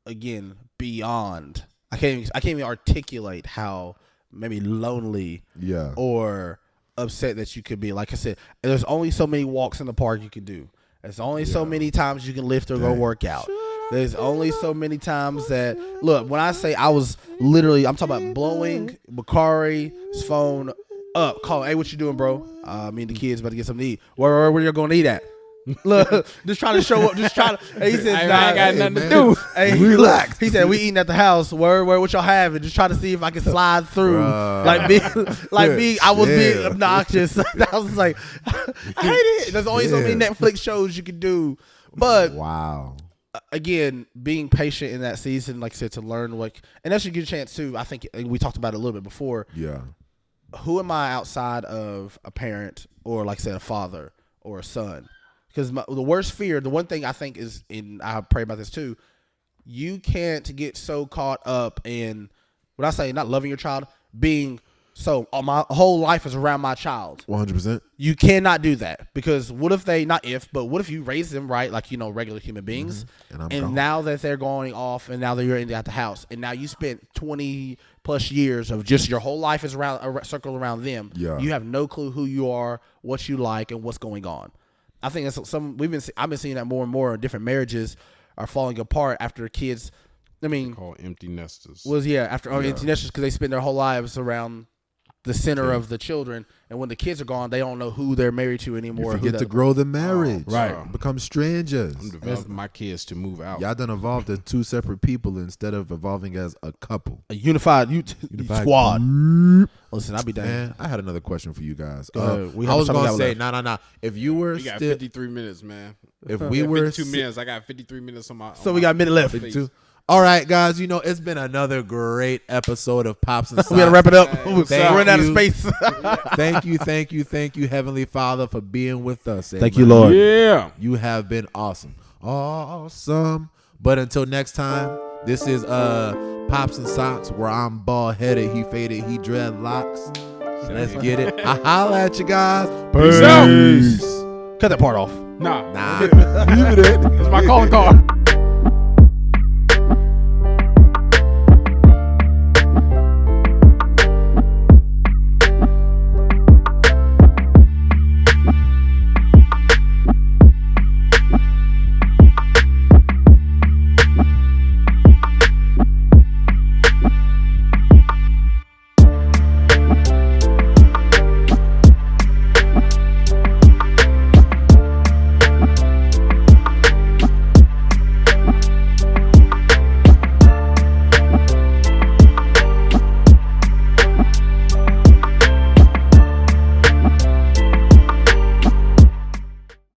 Speaker 2: again beyond. I can't even articulate how maybe lonely
Speaker 3: Yeah.
Speaker 2: or upset that you could be. Like I said, there's only so many walks in the park you can do. There's only so many times you can lift or go work out. There's only so many times that look. When I say I was literally, I'm talking about blowing Bakari's phone up, calling, "Hey, what you doing, bro? Me and the kids about to get something to eat. Where you going to eat at? Look, just trying to show up. Just trying to. And he says,
Speaker 1: I ain't got nothing to
Speaker 3: man.
Speaker 1: do.
Speaker 2: Hey,
Speaker 3: Relax.
Speaker 2: He said, we eating at the house. Where what y'all have? And just trying to see if I can slide through.
Speaker 3: Bruh.
Speaker 2: Like me, I was being
Speaker 3: Chill.
Speaker 2: obnoxious. I was like, I hate it. There's only so many
Speaker 3: Yeah.
Speaker 2: Netflix shows you can do. But
Speaker 3: Wow.
Speaker 2: again, being patient in that season, like I said, to learn what, and that's a good chance too. I think we talked about it a little bit before.
Speaker 3: Yeah.
Speaker 2: Who am I outside of a parent or, like I said, a father or a son? Because the worst fear, the one thing I think is, and I pray about this too, you can't get so caught up in, what I say, not loving your child, being so, my whole life is around my child.
Speaker 3: 100%.
Speaker 2: You cannot do that, because what if they, not if, but what if you raise them right, like, regular human beings,
Speaker 3: And I'm
Speaker 2: and
Speaker 3: gone.
Speaker 2: now that they're going off, and now that you're at the house, and now you spent 20 plus years of just your whole life is around, circled around them.
Speaker 3: Yeah.
Speaker 2: You have no clue who you are, what you like, and what's going on. I think that's I've been seeing that more and more. Different marriages are falling apart after kids. I mean,
Speaker 1: Called empty nesters.
Speaker 2: after empty nesters, because they spend their whole lives around the center of the children, and when the kids are gone, they don't know who they're married to anymore.
Speaker 3: You forget to grow the marriage.
Speaker 1: right.
Speaker 3: Become strangers.
Speaker 1: I'm developing my kids to move out.
Speaker 3: Y'all done evolved as two separate people instead of evolving as a couple.
Speaker 2: A unified squad. Listen, I'll be done.
Speaker 3: Man, I had another question for you guys.
Speaker 2: Go ahead. We
Speaker 3: I
Speaker 2: have
Speaker 3: was
Speaker 2: something
Speaker 3: gonna
Speaker 2: that
Speaker 3: say,
Speaker 2: left.
Speaker 3: no. If you were
Speaker 1: We got
Speaker 3: still,
Speaker 1: 53 minutes, man.
Speaker 3: if we were
Speaker 1: 52 minutes. I got 53 minutes on my.
Speaker 2: So we got a minute left.
Speaker 3: 52. All right, guys. It's been another great episode of Pops and Socks.
Speaker 2: We gotta wrap it up.
Speaker 1: Hey,
Speaker 2: We're
Speaker 3: thank
Speaker 2: running out of
Speaker 3: you.
Speaker 2: space.
Speaker 3: Thank you, Heavenly Father, for being with us.
Speaker 2: Thank
Speaker 3: Amen.
Speaker 2: you, Lord.
Speaker 1: Yeah.
Speaker 3: You have been awesome. But until next time, this is Pops and Socks, where I'm bald headed, he faded, he dreadlocks. Let's get it. I holla at you guys.
Speaker 1: Peace out.
Speaker 2: Cut that part off.
Speaker 1: Nah.
Speaker 3: Nah. Leave it at.
Speaker 1: It's my calling card.